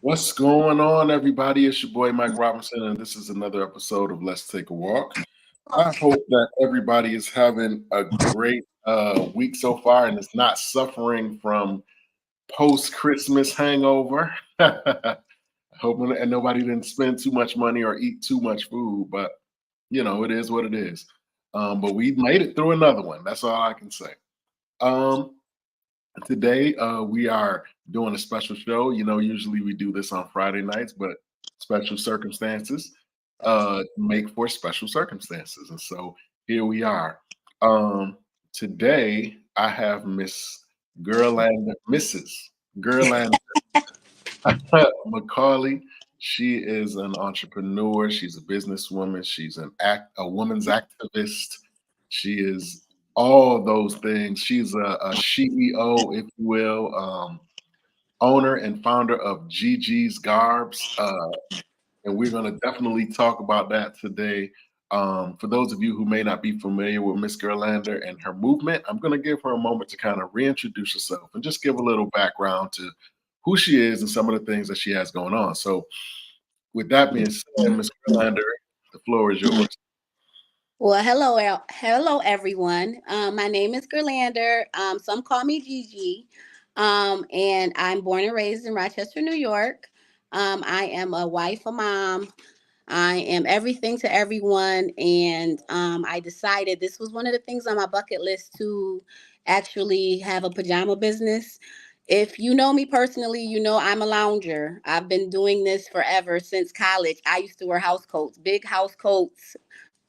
What's going on, everybody? It's your boy Mike Robinson, and this is another episode of Let's Take a Walk. I hope that everybody is having a great week so far and is not suffering from post-Christmas hangover. Hoping and nobody didn't spend too much money or eat too much food, but it is what it is. But we made it through another one. That's all I can say. Today, we are doing a special show. Usually we do this on Friday nights, but special circumstances make for special circumstances. And so here we are. Today, I have Mrs. Gerlander McCauley. She is an entrepreneur. She's a businesswoman. She's a woman's activist. She is all those things. She's a CEO, if you will, owner and founder of Gigi's Garbs. And we're going to definitely talk about that today. For those of you who may not be familiar with Miss Gerlander and her movement, I'm going to give her a moment to kind of reintroduce herself and just give a little background to who she is and some of the things that she has going on. So with that being said, Miss Gerlander, the floor is yours. Well, hello everyone. My name is Gerlander. Some call me Gigi, and I'm born and raised in Rochester, New York. I am a wife, a mom. I am everything to everyone, and I decided this was one of the things on my bucket list to actually have a pajama business. If you know me personally, you know I'm a lounger. I've been doing this forever since college. I used to wear house coats, big house coats,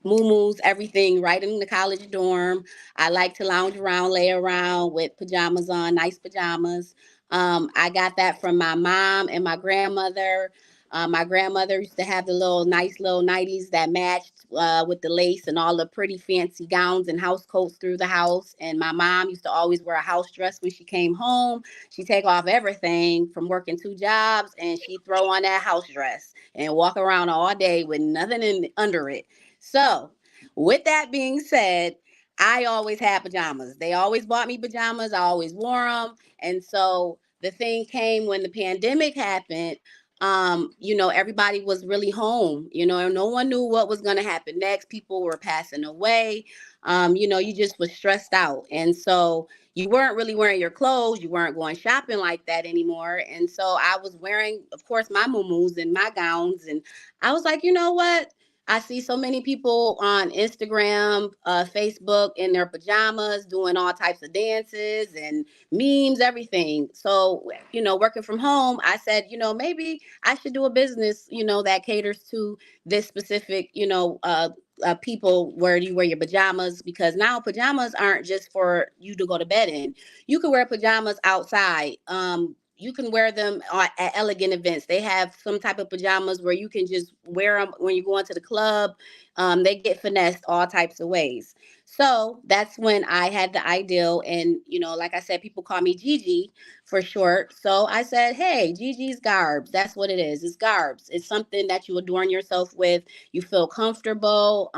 muumuus, everything right in the college dorm. I like to lounge around, lay around with pajamas on, nice pajamas. I got that from my mom and my grandmother. My grandmother used to have the nice little nighties that matched with the lace and all the pretty fancy gowns and house coats through the house. And my mom used to always wear a house dress when she came home. She'd take off everything from working two jobs and she'd throw on that house dress and walk around all day with nothing under it. So, with that being said, I always had pajamas. They always bought me pajamas. I always wore them. And so the thing came when the pandemic happened. Everybody was really home. No one knew what was going to happen next. People were passing away. You just was stressed out. And so you weren't really wearing your clothes. You weren't going shopping like that anymore. And so I was wearing, of course, my muumuus and my gowns. And I was like, you know what? I see so many people on Instagram, Facebook in their pajamas doing all types of dances and memes, everything. So, working from home, I said, maybe I should do a business, that caters to this specific, people where you wear your pajamas, because now pajamas aren't just for you to go to bed in. You can wear pajamas outside. You can wear them at elegant events. They have some type of pajamas where you can just wear them when you're going to the club. They get finessed all types of ways. So that's when I had the ideal. And, like I said, people call me Gigi for short. So I said, hey, Gigi's Garbs. That's what it is. It's garbs. It's something that you adorn yourself with. You feel comfortable.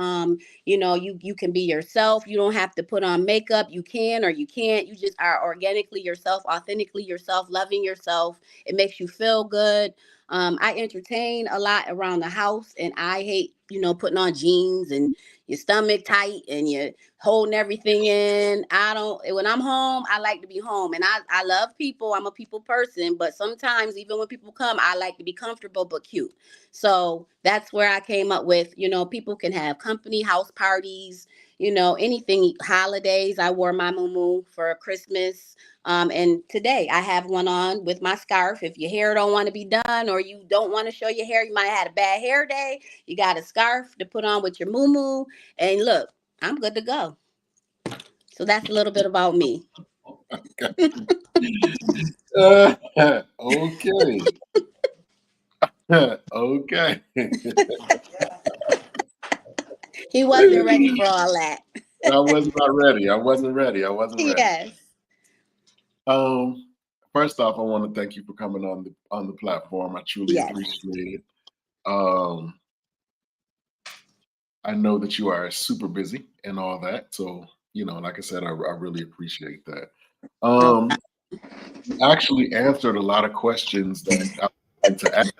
You can be yourself. You don't have to put on makeup. You can or you can't. You just are organically yourself, authentically yourself, loving yourself. It makes you feel good. I entertain a lot around the house, and I hate, putting on jeans and your stomach tight and you're holding everything in. When I'm home, I like to be home, and I love people. I'm a people person, but sometimes even when people come, I like to be comfortable but cute. So that's where I came up with, people can have company house parties, anything, holidays. I wore my muumuu for Christmas. And today I have one on with my scarf. If your hair don't want to be done or you don't want to show your hair, you might have had a bad hair day. You got a scarf to put on with your muumuu. And look, I'm good to go. So that's a little bit about me. Okay. Okay. He wasn't ready for all that. I was not ready. I wasn't ready. Yes. First off, I want to thank you for coming on the platform. I truly appreciate it. I know that you are super busy and all that. So, like I said, I really appreciate that. You actually answered a lot of questions that to add,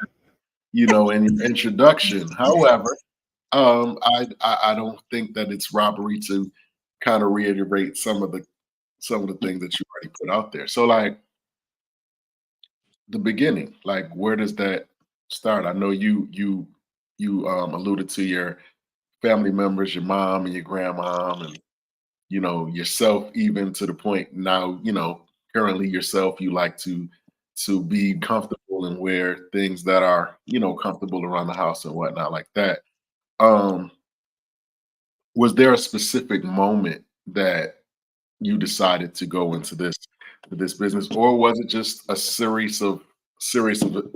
in your introduction. However, I don't think that it's robbery to kind of reiterate some of the things that you already put out there. So like the beginning, like where does that start? I know you alluded to your family members, your mom and your grandmom, and yourself, even to the point now, currently yourself, you like to be comfortable and wear things that are, comfortable around the house and whatnot like that. Um, was there a specific moment that you decided to go into this business, or was it just a series of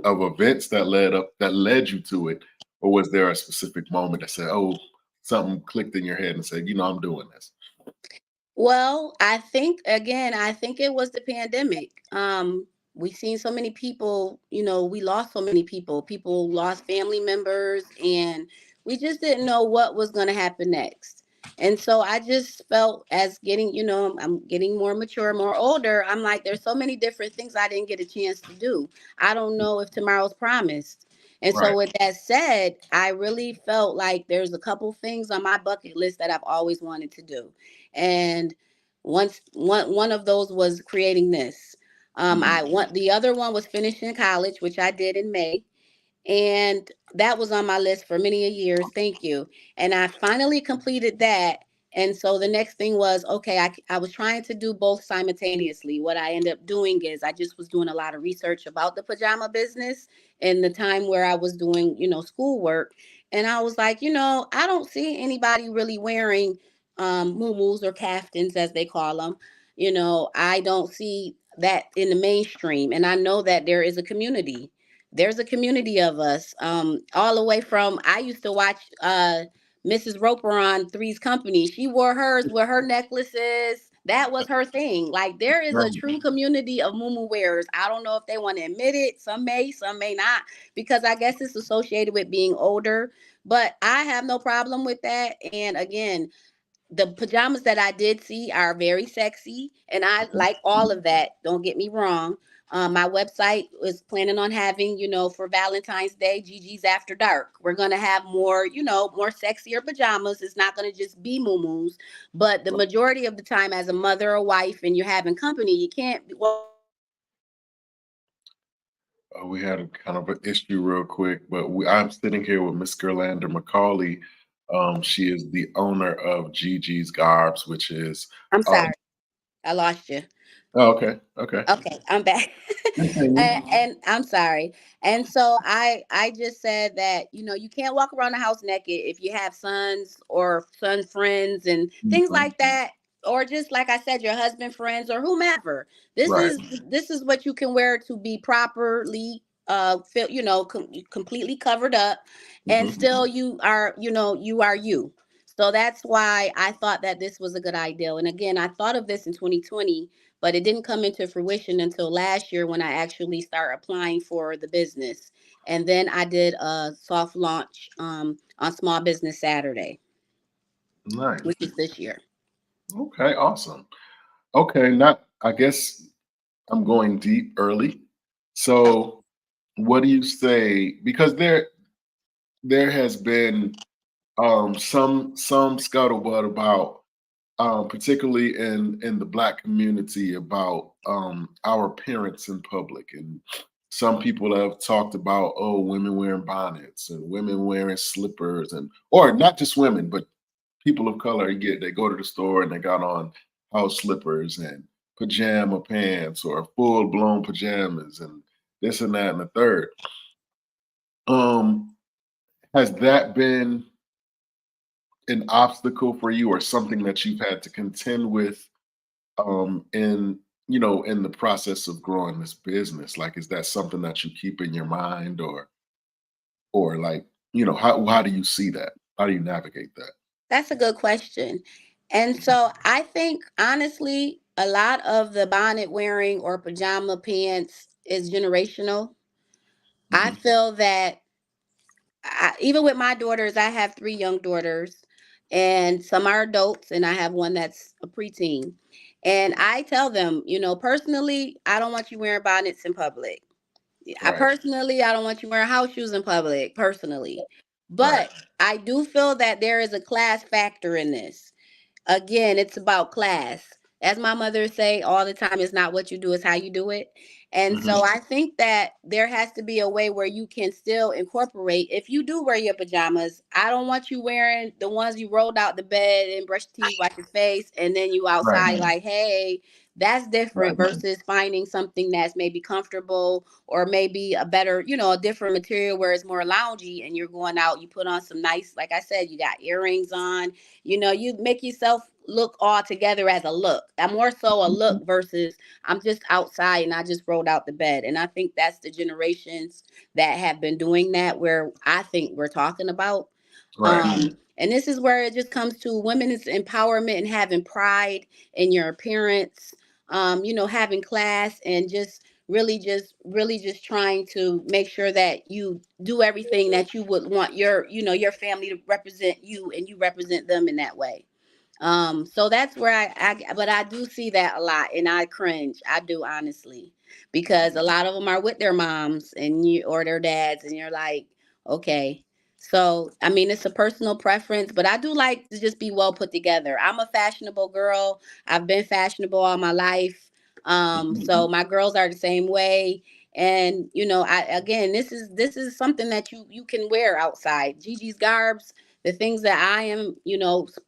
events that led you to it, or was there a specific moment that said, "Oh, something clicked in your head and said, I'm doing this." Well, I think it was the pandemic. We seen so many people, we lost so many people. People lost family members, and we just didn't know what was going to happen next. And so I just felt, as getting, I'm getting more mature, more older. I'm like, there's so many different things I didn't get a chance to do. I don't know if tomorrow's promised. And so Right. with that said, I really felt like there's a couple things on my bucket list that I've always wanted to do. And one of those was creating this. Mhm. I want The other one was finishing college, which I did in May, and that was on my list for many a years. Thank you. And I finally completed that. And so the next thing was, okay, I was trying to do both simultaneously. What I ended up doing is I just was doing a lot of research about the pajama business in the time where I was doing, schoolwork. And I was like, I don't see anybody really wearing muumuus or kaftans, as they call them. I don't see that in the mainstream. And I know that there's a community of us, all the way from, I used to watch Mrs. Roper on Three's Company. She wore hers with her necklaces. That was her thing. Like, there is a Right. true community of muumuu wearers. I don't know if they want to admit it. Some may not, because I guess it's associated with being older. But I have no problem with that. And again, the pajamas that I did see are very sexy, and I like all of that. Don't get me wrong. My website is planning on having, for Valentine's Day, Gigi's After Dark. We're gonna have more, more sexier pajamas. It's not gonna just be muumuus, but the majority of the time, as a mother or wife, and you're having company, you can't walk around the house naked. We had a kind of an issue real quick, but I'm sitting here with Miss Gerlander McCauley. She is the owner of Gigi's Garbs, which is I'm um, sorry, I lost you. oh, okay, okay. Okay, I'm back. Continue. And I'm sorry. And so I just said that, you can't walk around the house naked if you have sons or son friends and things Mhm. like that, or just like I said, your husband friends or whomever. This Right. is this is what you can wear to be properly completely covered up, and Hmm. still you are you. So that's why I thought that this was a good idea. And again, I thought of this in 2020, but it didn't come into fruition until last year when I actually started applying for the business. And then I did a soft launch on Small Business Saturday, Nice. which is this year. Okay, awesome. Okay, not. I guess I'm going deep early. Okay. So, what do you say? Because there has been some scuttlebutt about particularly in the black community about our appearance in public, and some people have talked about, oh, women wearing bonnets and women wearing slippers, and or not just women but people of color. You get, they go to the store and they got on house slippers and pajama pants or full blown pajamas and this and that and the third. um has that been an obstacle for you, or something that you've had to contend with in in the process of growing this business? Like, is that something that you keep in your mind, or like, how do you see that? How do you navigate that? That's a good question. And so I think, honestly, a lot of the bonnet wearing or pajama pants is generational. I Mhm. feel that even with my daughters, I have three young daughters, and some are adults, and I have one that's a preteen. And I tell them, personally, I don't want you wearing bonnets in public. Right. I don't want you wearing house shoes in public, personally. Right. But I do feel that there is a class factor in this. Again, it's about class. As my mother say all the time, it's not what you do, it's how you do it. And Hmm. so I think that there has to be a way where you can still incorporate. If you do wear your pajamas, I don't want you wearing the ones you rolled out the bed and brushed your teeth, wash your face, and then you Right. outside like, hey, that's different Right. versus finding something that's maybe comfortable or maybe a better, a different material where it's more loungy, and you're going out, you put on some nice, like I said, you got earrings on, you make yourself look all together as a look. I'm more so a look versus I'm just outside and I just rolled out the bed. And I think that's the generations that have been doing that, where I think we're talking about. Right. And this is where it just comes to women's empowerment and having pride in your appearance, having class, and just really just trying to make sure that you do everything that you would want your family to represent you, and you represent them in that way. So that's where but I do see that a lot, and I cringe. I do, honestly, because a lot of them are with their moms and you or their dads, and you're like, okay. So I mean, it's a personal preference, but I do like to just be well put together. I'm a fashionable girl. I've been fashionable all my life. So my girls are the same way. And I again, this is something that you can wear outside. Gigi's Garbs, the things that I am,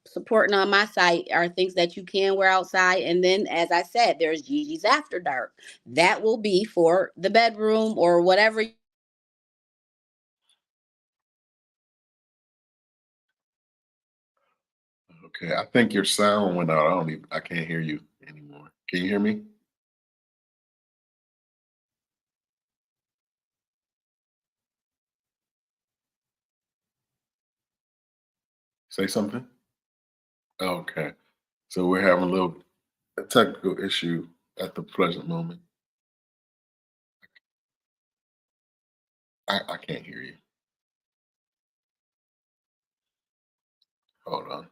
supporting on my site are things that you can wear outside. And then, as I said, there's Gigi's After Dark. That will be for the bedroom or whatever you want to do. Okay. I think your sound went out. I can't hear you anymore. Can you hear me? Say something. Okay. So we're having a technical issue at the present moment. I can't hear you. Hold on.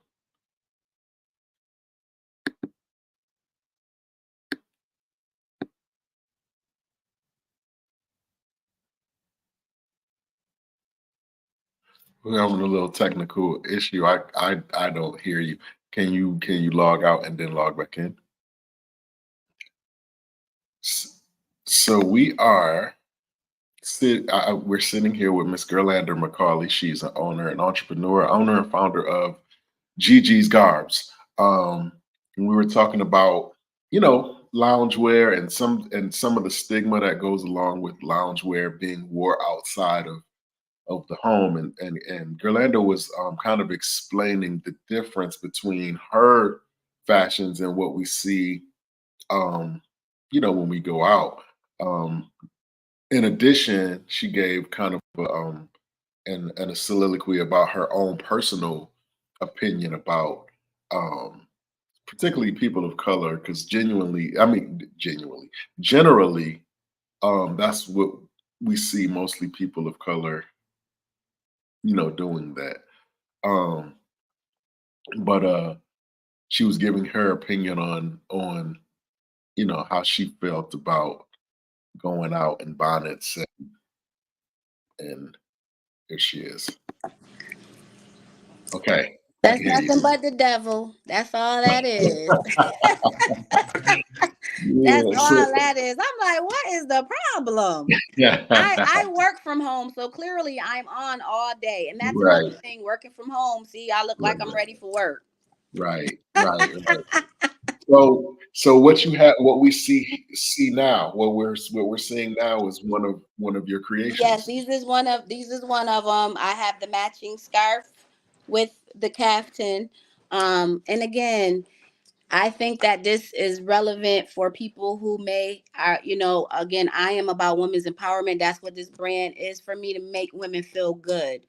We're having a little technical issue. I don't hear you. Can you log out and then log back in? S- So we're sitting here with Miss Gerlander McCauley. She's an entrepreneur, owner and founder of Gigi's Garbs. And we were talking about, loungewear and some of the stigma that goes along with loungewear being wore outside of the home. And Gerlando was kind of explaining the difference between her fashions and what we see, um, when we go out. Um, in addition, she gave kind of a soliloquy about her own personal opinion about, um, particularly people of color, because generally, that's what we see, mostly people of color, doing that. Um, but she was giving her opinion on how she felt about going out in bonnets, and here she is. Okay, I That's can hear nothing you. but the devil. That's all that is. That's Yeah. So all that is. I'm like, what is the problem? yeah. I work from home, so clearly I'm on all day. And that's another Right. thing, working from home. See, I look like I'm Right. ready for work. Right. Right. Right. So what we see now, what we're seeing now is one of your Yes, creations. these is one of I have the matching scarf with the caftan. And again, I think that this is relevant for people who again, I am about women's empowerment. That's what this brand is for me, to make women feel good.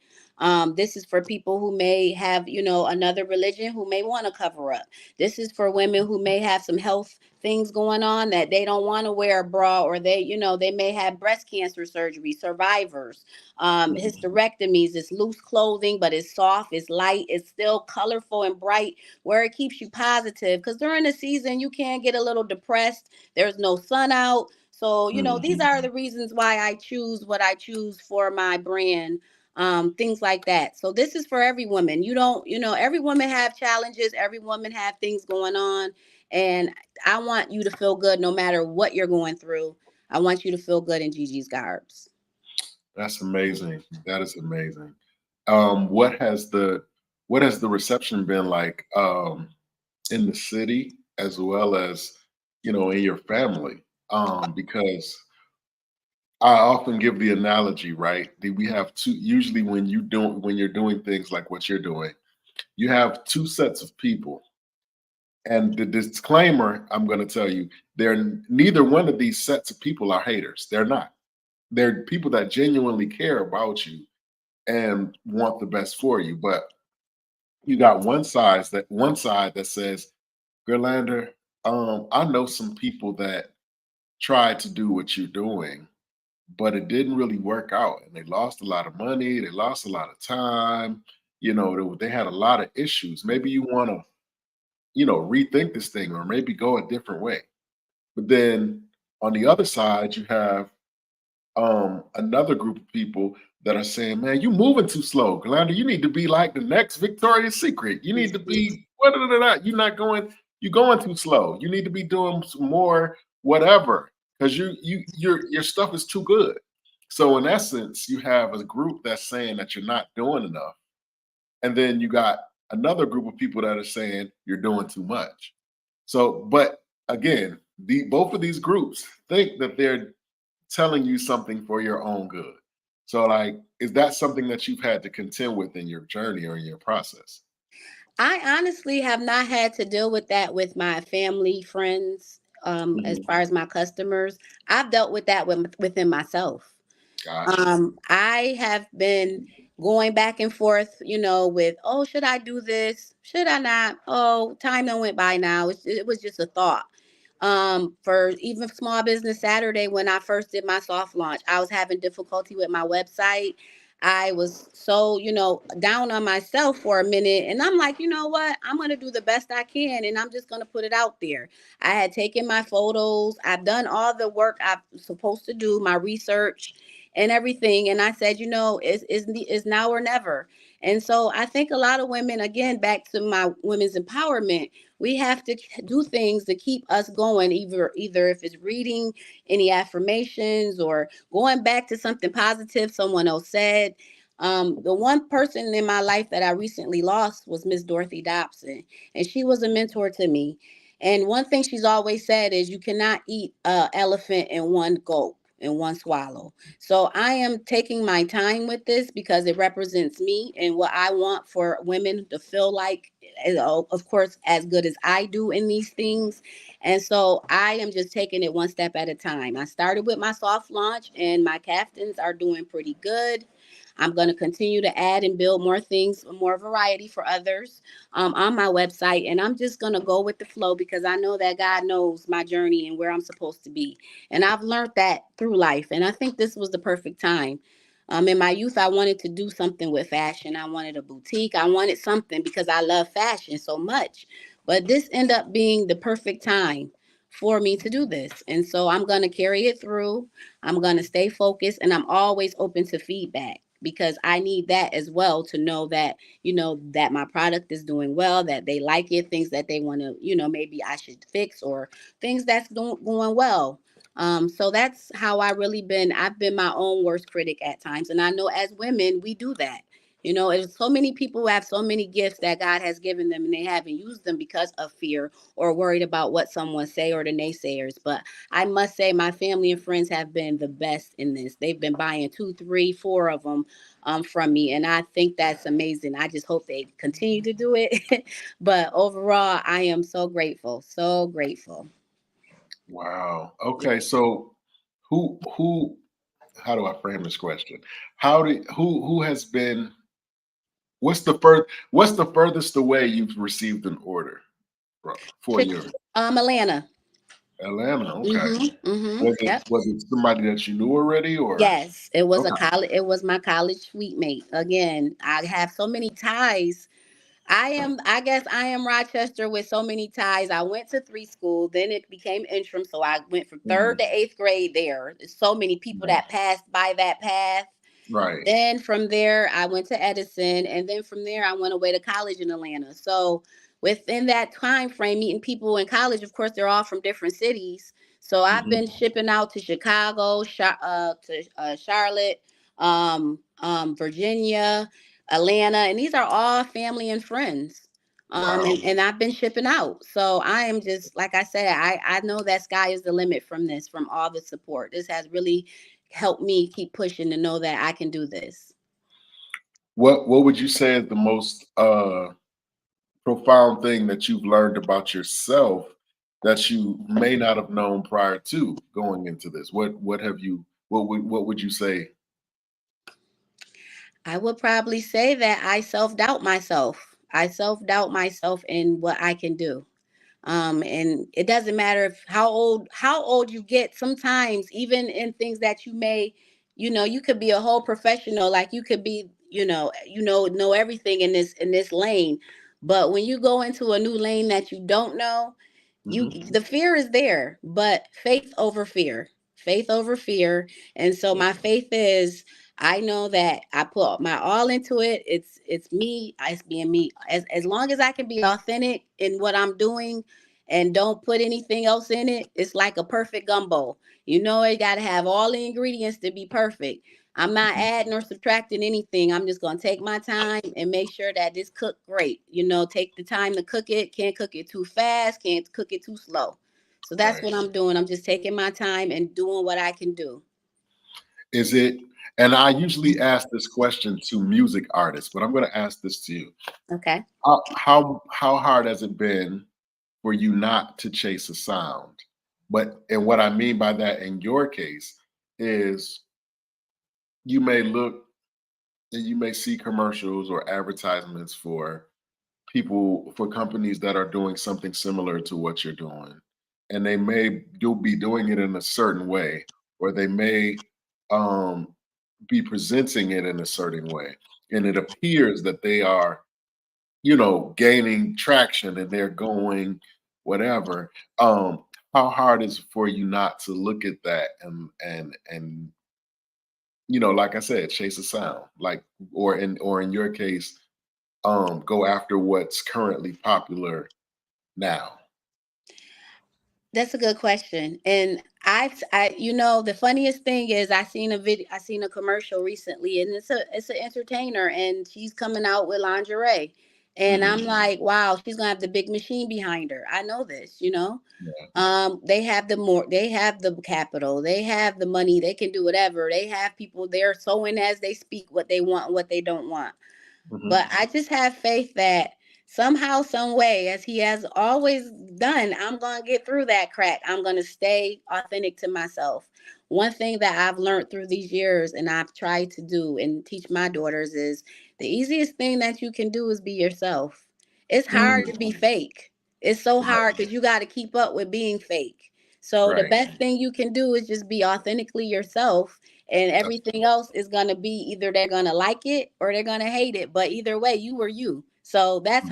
This is for people who may have, another religion, who may want to cover up. This is for women who may have some health things going on that they don't want to wear a bra, or they may have breast cancer surgery, survivors, Mhm. hysterectomies. It's loose clothing, but it's soft, it's light, it's still colorful and bright, where it keeps you positive, because during the season you can get a little depressed. There's no sun out, So, these Mhm. are the reasons why I choose what I choose for my brand, things like that. So this is for every woman. You don't, every woman have challenges, every woman have things going on. And I want you to feel good no matter what you're going through. I want you to feel good in Gigi's Garbs. That's amazing. That is amazing. Um, what has the what has the reception been like in the city as well as in your family? Because I often give the analogy, right? That we have two. Usually, when you're doing things like what you're doing, you have two sets of people. And the disclaimer I'm going to tell you, they're neither one of these sets of people are haters. They're not. They're people that genuinely care about you and want the best for you. But you got one side that says, Gerlander, I know some people that tried to do what you're doing, but it didn't really work out. And they lost a lot of money, they lost a lot of time, they had a lot of issues. Maybe you want to, rethink this thing or maybe go a different way. But then on the other side, you have another group of people that are saying, "Man, you moving too slow, Glenda. You need to be like the next Victoria's Secret. You need to be You're not going. You're going too slow. You need to be doing some more whatever because your stuff is too good." So in essence, you have a group that's saying that you're not doing enough, and then you got another group of people that are saying you're doing too much. So, but again, both of these groups think that they're telling you something for your own good. So, like, is that something that you've had to contend with in your journey or in your process? I honestly have not had to deal with that with my family, friends, as Mhm. far as my customers. I've dealt with that within myself. Gotcha. I have been going back and forth, with, oh, should I do this? Should I not? Oh, time done went by now. It was just a thought. For even Small Business Saturday, when I first did my soft launch, I was having difficulty with my website. I was so, down on myself for a minute. And I'm like, you know what? I'm going to do the best I can and I'm just going to put it out there. I had taken my photos, I've done all the work I'm supposed to do, my research and everything. And I said, it's now or never. And so I think a lot of women, again, back to my women's empowerment, we have to do things to keep us going, either if it's reading any affirmations or going back to something positive someone else said. The one person in my life that I recently lost was Miss Dorothy Dobson, and she was a mentor to me. And one thing she's always said is you cannot eat an elephant in one gulp, in one swallow. So I am taking my time with this because it represents me and what I want for women to feel like, of course, as good as I do in these things. And so I am just taking it one step at a time. I started with my soft launch and my caftans are doing pretty good. I'm going to continue to add and build more things, more variety for others on my website. And I'm just going to go with the flow because I know that God knows my journey and where I'm supposed to be. And I've learned that through life. And I think this was the perfect time. In my youth, I wanted to do something with fashion. I wanted a boutique. I wanted something because I love fashion so much. But this ended up being the perfect time for me to do this. And so I'm going to carry it through. I'm going to stay focused and I'm always open to feedback because I need that as well to know that, that my product is doing well, that they like it, things that they want to, maybe I should fix or things that's going well. So that's how I've been my own worst critic at times. And I know as women, we do that. There's so many people who have so many gifts that God has given them and they haven't used them because of fear or worried about what someone say or the naysayers. But I must say my family and friends have been the best in this. They've been buying two, three, four of them from me. And I think that's amazing. I just hope they continue to do it. But overall, I am so grateful. So grateful. Wow. Okay. So, who? How do I frame this question? How do who has been? What's the furthest away you've received an order for your Atlanta. Atlanta? Okay. Mm-hmm. Mm-hmm. Yep. Was it somebody that you knew already or? Yes, it was a Okay. college. It was my college suite mate. Again, I have so many ties. I guess I am Rochester with so many ties. I went to three school, then it became interim. So I went from third Mhm. to eighth grade there. There's so many people Yeah. that passed by that path. Right. Then from there, I went to Edison, and then from there, I went away to college in Atlanta. So within that time frame, meeting people in college, of course, they're all from different cities. So I've Mhm. been shipping out to Chicago, Charlotte, Virginia, Atlanta, and these are all family and friends. Wow. And I've been shipping out. So I am just, like I said, I know that sky is the limit from this, from all the support. This has really helped me keep pushing to know that I can do this. What would you say is the most profound thing that you've learned about yourself that you may not have known prior to going into this? What have you what would you say? I would probably say that I self doubt myself. I self doubt myself in what I can do. And it doesn't matter if how old you get. Sometimes even in things that you may, you could be a whole professional, like you could be, know everything in this lane, but when you go into a new lane that you don't know, Mhm. the fear is there, but faith over fear. And so Yeah. my faith is, I know that I put my all into it. It's me, it's being me. As long as I can be authentic in what I'm doing and don't put anything else in it, it's like a perfect gumbo. You got to have all the ingredients to be perfect. I'm not Mhm. adding or subtracting anything. I'm just going to take my time and make sure that this cooked great. Take the time to cook it. Can't cook it too fast. Can't cook it too slow. So that's Right. what I'm doing. I'm just taking my time and doing what I can do. Is it, and I usually ask this question to music artists, but I'm going to ask this to you. Okay. How hard has it been for you not to chase a sound? But and what I mean by that in your case is you may look and you may see commercials or advertisements for people for companies that are doing something similar to what you're doing, and they may you'll be doing it in a certain way, or they may um, be presenting it in a certain way, and it appears that they are, gaining traction and they're going whatever. How hard is it for you not to look at that and like I said, chase a sound, like, or in your case, go after what's currently popular now? That's a good question. And the funniest thing is I seen a commercial recently, and it's an entertainer, and she's coming out with lingerie, and Mhm. I'm like, wow, she's gonna have the big machine behind her. I know this. Yeah. They have the capital, they have the money, they can do whatever. They have people there sewing as they speak what they want, and what they don't want. Mhm. But I just have faith that somehow, some way, as he has always done, I'm going to get through that crack. I'm going to stay authentic to myself. One thing that I've learned through these years and I've tried to do and teach my daughters is the easiest thing that you can do is be yourself. It's hard to Mm. be fake. It's so Right. hard because you got to keep up with being fake. So the Right. best thing you can do is just be authentically yourself, and That's everything else is going to be either they're going to like it or they're going to hate it, but either way you were you. So that's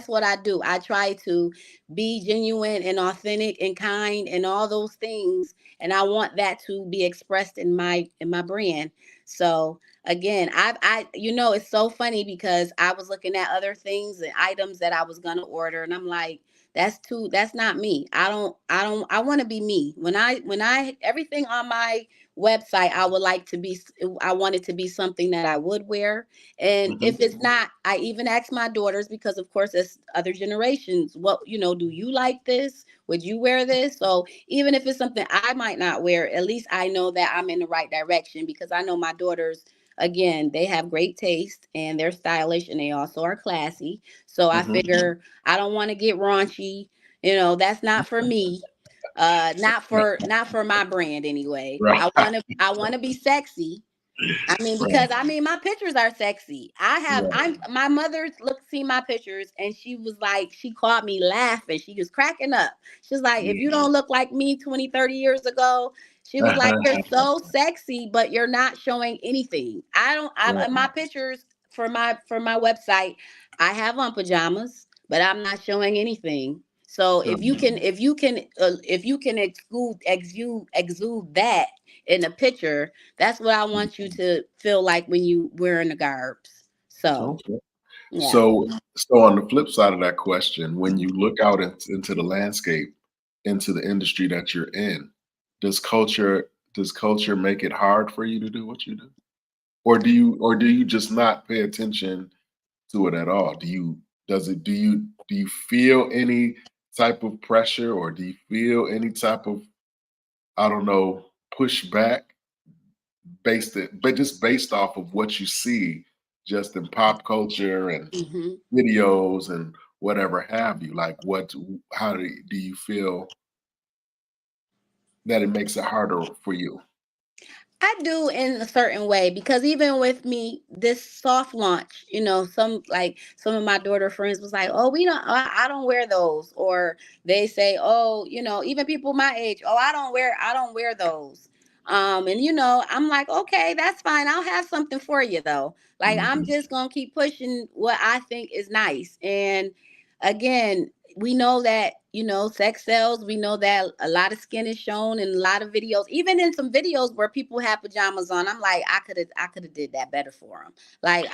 what I do. I try to be genuine and authentic and kind and all those things, and I want that to be expressed in my brand. So again, it's so funny because I was looking at other things and items that I was going to order, and I'm like, that's not me. I want to be me. When I everything on my website, I want it to be something that I would wear. And Mhm. if it's not, I even ask my daughters, because of course it's other generations, do you like this? Would you wear this? So even if it's something I might not wear, at least I know that I'm in the right direction, because I know my daughters, again, they have great taste and they're stylish and they also are classy. So I Mhm. figure I don't want to get raunchy. That's not for me. Not for my brand anyway. Right. I want to be sexy. I mean, Right. because my pictures are sexy. Right. My mother looked see my pictures, and she was like, she caught me laughing. She was cracking up. She was like, if you Mhm. don't look like me 20, 30 years ago, she was like, you're so sexy, but you're not showing anything. I don't, I, Right. my pictures for my website, I have on pajamas, but I'm not showing anything. So if you can exude that in a picture, that's what I want you to feel like when you wearing the garbs. So Okay. yeah. So on the flip side of that question, when you look out into the landscape, into the industry that you're in, does culture make it hard for you to do what you do? Or do you just not pay attention to it at all? Do you feel any type of pressure, or do you feel any type of, I don't know, pushback but just based off of what you see just in pop culture and hmm videos and whatever have you? Like, how do you feel that it makes it harder for you? I do in a certain way, because even with me, this soft launch, some of my daughter friends was like, "Oh, I don't wear those," or they say, "Oh, even people my age, oh, I don't wear those." And I'm like, "Okay, that's fine. I'll have something for you though." Like, I'm Mhm. just gonna keep pushing what I think is nice. And again, we know that sex sells. We know that a lot of skin is shown in a lot of videos, even in some videos where people have pajamas on. I'm like, I could have did that better for them. Like,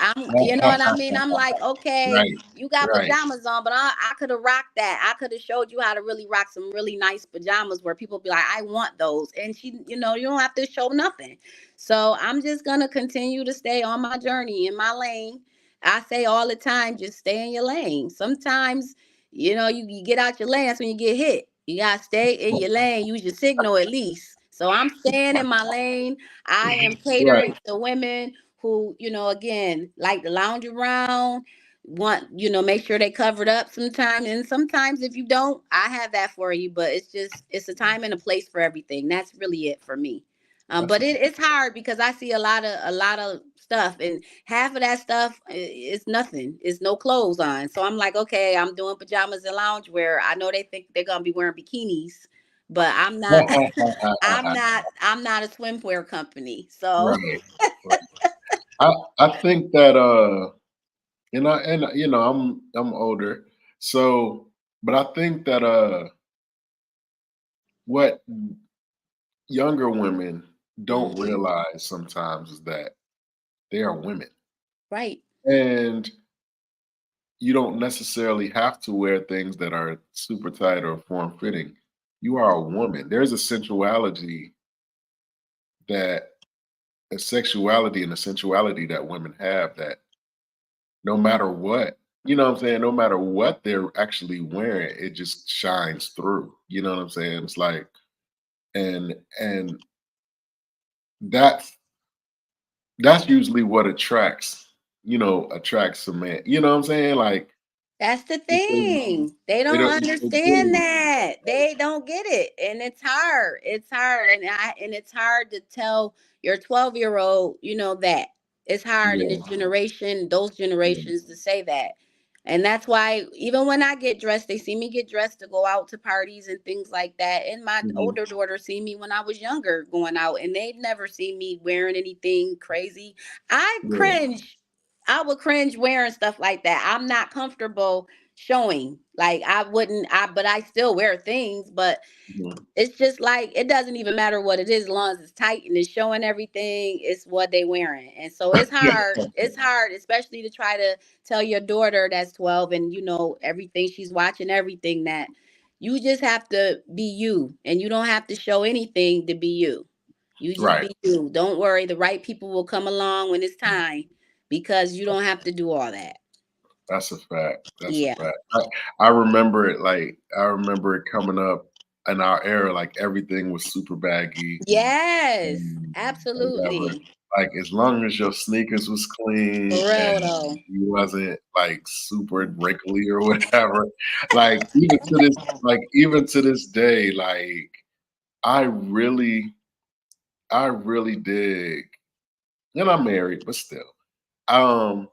you know what I mean? I'm like, okay, Right, you got right. pajamas on, but I could have rocked that. I could have showed you how to really rock some really nice pajamas where people be like, I want those. And you don't have to show nothing. So I'm just gonna continue to stay on my journey in my lane. I say all the time, just stay in your lane. Sometimes you get out your lane, that's when you get hit. You gotta stay in your lane, use your signal at least. So I'm staying in my lane. I am Right. catering to women who, again, like to lounge around, want, make sure they covered up sometimes. And sometimes if you don't, I have that for you. But it's a time and a place for everything. That's really it for me. That's But a it's hard because I see a lot of stuff, and half of that stuff is nothing. It's no clothes on. So I'm like, okay, I'm doing pajamas and loungewear. I know they think they're gonna be wearing bikinis, but I'm not. I'm not a swimwear company. So right. Right. I think that I'm older, so but I think that what younger women don't mhm, realize sometimes is that they are women. right. And you don't necessarily have to wear things that are super tight or form fitting. You are a woman. There's that a sexuality and a sensuality that women have that no matter what, you know what I'm saying? No matter what they're actually wearing, it just shines through. You know what I'm saying? It's like, and that's that's usually what attracts a man. You know what I'm saying? Like, That's the if they thing. They they don't don't if they understand do, that. They don't get it. And it's hard. It's hard. And it's hard to tell your 12-year-old, that. It's hard in this yeah, generation, those yeah, generations, to say that. And that's why even when I get dressed, they see me get dressed to go out to parties and things like that. And my mhm, older daughter see me when I was younger going out, and they've never seen me wearing anything crazy. I yeah, cringe. I would cringe wearing stuff like that. I'm not comfortable showing. Like, I wouldn't but I still wear things, but mhm. it's just like, it doesn't even matter what it is, as long as it's tight and it's showing everything, it's what they wearing. And so it's hard. It's hard, especially to try to tell your daughter that's 12, and everything she's watching, everything, that you just have to be you, and you don't have to show anything to be you. You just Right. be you. Don't worry, the right people will come along when it's time, because you don't have to do all that. That's a fact. That's a Yeah. fact. I remember it, I remember it coming up in our era, like everything was super baggy Yes, and whatever. absolutely. Like, as long as your sneakers was For clean real and though. you wasn't like super wrinkly or whatever, even to this day, like, I really I really dig, and I'm married, but still. Um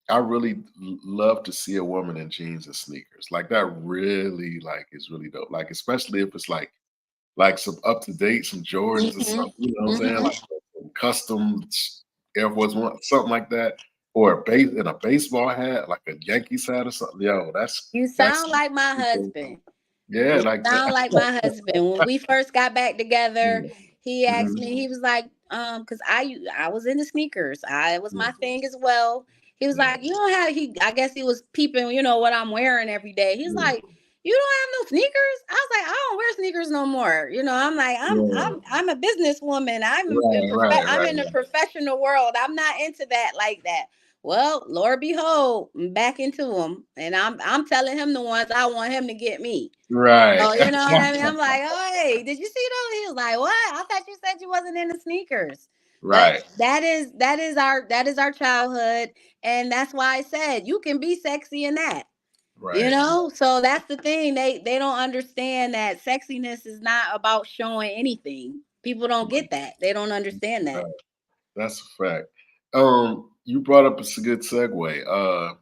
I really love to see a woman in jeans and sneakers. Like, that really, like, is really dope. Like, especially if it's like some up to date, some Jordans or Mhm. something, you know what I'm saying? Mhm. Like some custom Air Force One, something like that. or a base in a baseball hat, like a Yankees hat or something. Yo, You that's sound like my husband. yeah, You like sound like my husband. When we first got back together, he asked Mhm. me, he was like, because I was into sneakers. It was Yeah, my thing as well. He was yeah, like, you don't have I guess he was peeping, what I'm wearing every day. He's yeah, like, you don't have no sneakers? I was like, I don't wear sneakers no more. I'm like, yeah. I'm a businesswoman. Right, right, I'm right, in the right, professional world. I'm not into that like that. Well, Lord behold, I'm back into them. And I'm telling him the ones I want him to get me. right, Oh, you know what I mean? I'm like, oh, hey, did you see those? He was like, what? I thought you said you wasn't into sneakers. But right, that is our childhood, and that's why I said you can be sexy in that. right, So that's the thing. They don't understand that sexiness is not about showing anything. People don't get that. They don't understand that. right. That's a fact. You brought up a good segue.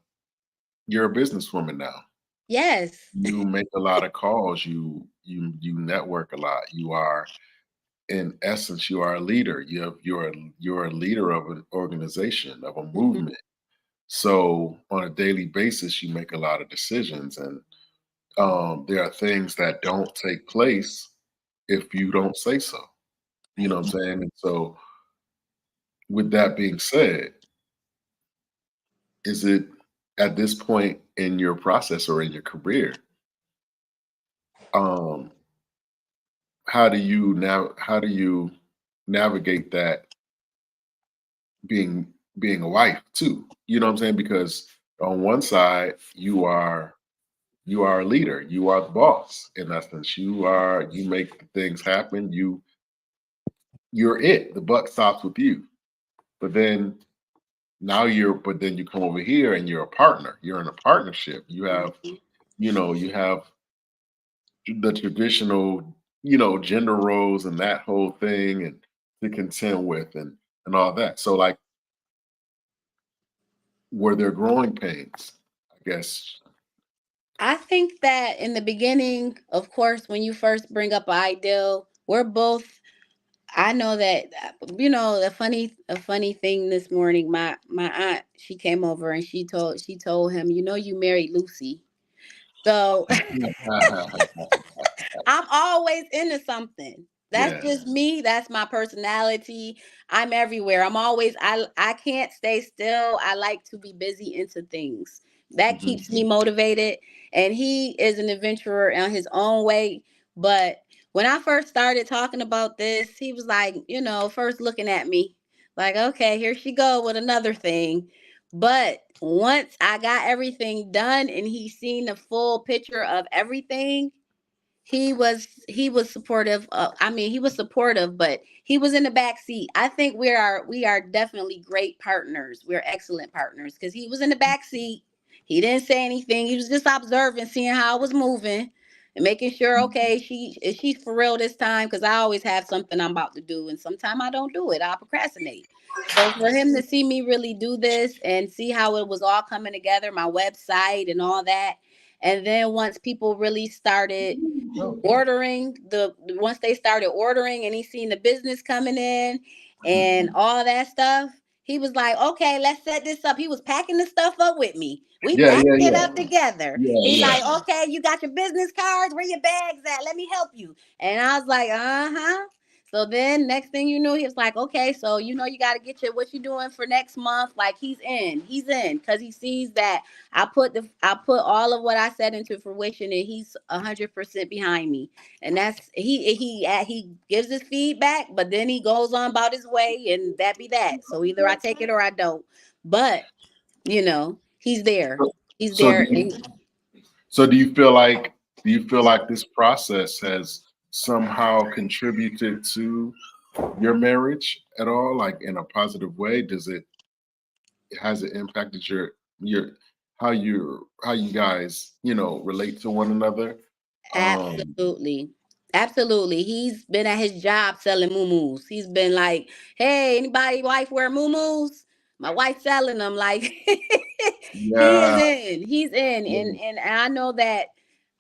You're a businesswoman now. Yes. You make a lot of calls. You network a lot. You are, in essence, you are a leader. You're a leader of an organization, of a Mhm. movement. So on a daily basis, you make a lot of decisions, and there are things that don't take place if you don't say so. You know Right. what I'm saying? And so, with that being said, is it at this point in your process or in your career, um, how do you navigate that being being a wife too? You know what I'm saying? Because on one side, you are a leader, you are the boss in essence. You make things happen, you're it. The buck stops with you. But then but then you come over here and you're a partner. You're in a partnership. You have the traditional, gender roles and that whole thing and to contend with and all that. So like, were there growing pains? I guess. I think that in the beginning, of course, when you first bring up an ideal, we're both. I know that a funny thing this morning. My aunt, she came over and she told him, you married Lucy. So I'm always into something. That's Yes. just me. That's my personality. I'm everywhere. I can't stay still. I like to be busy into things. That Mhm. keeps me motivated. And he is an adventurer in his own way. But when I first started talking about this, he was like, first looking at me like, okay, here she go with another thing. But once I got everything done and he seen the full picture of everything, he was supportive. He was supportive, but he was in the back seat. I think we are definitely great partners. We're excellent partners because he was in the back seat. He didn't say anything. He was just observing, seeing how I was moving, and making sure, okay, she's for real this time, because I always have something I'm about to do, and sometimes I don't do it. I procrastinate. So for him to see me really do this and see how it was all coming together, my website and all that, and then once people really started ordering once they started ordering and he seen the business coming in and all that stuff, he was like, okay, let's set this up. He was packing the stuff up with me. We Yeah, packed yeah, it yeah. up together. Yeah, He's yeah. like, okay, you got your business cards, where your bags at, let me help you. And I was like, uh-huh. So then next thing you knew, he was like, okay, so you got to get your what you doing for next month. Like he's in because he sees that I put all of what I said into fruition, and he's 100% behind me. And that's he gives his feedback, but then he goes on about his way, and that be that. So either I take it or I don't. But he's there. So, He's so there. do you feel like this process has somehow contributed to your marriage at all, like in a positive way? Has it impacted your how you guys, relate to one another? Um, Absolutely. Absolutely. He's been at his job selling moo He's been like, hey, anybody wife wear moo My wife selling them. Like he is yeah, in. He's in. yeah, And I know that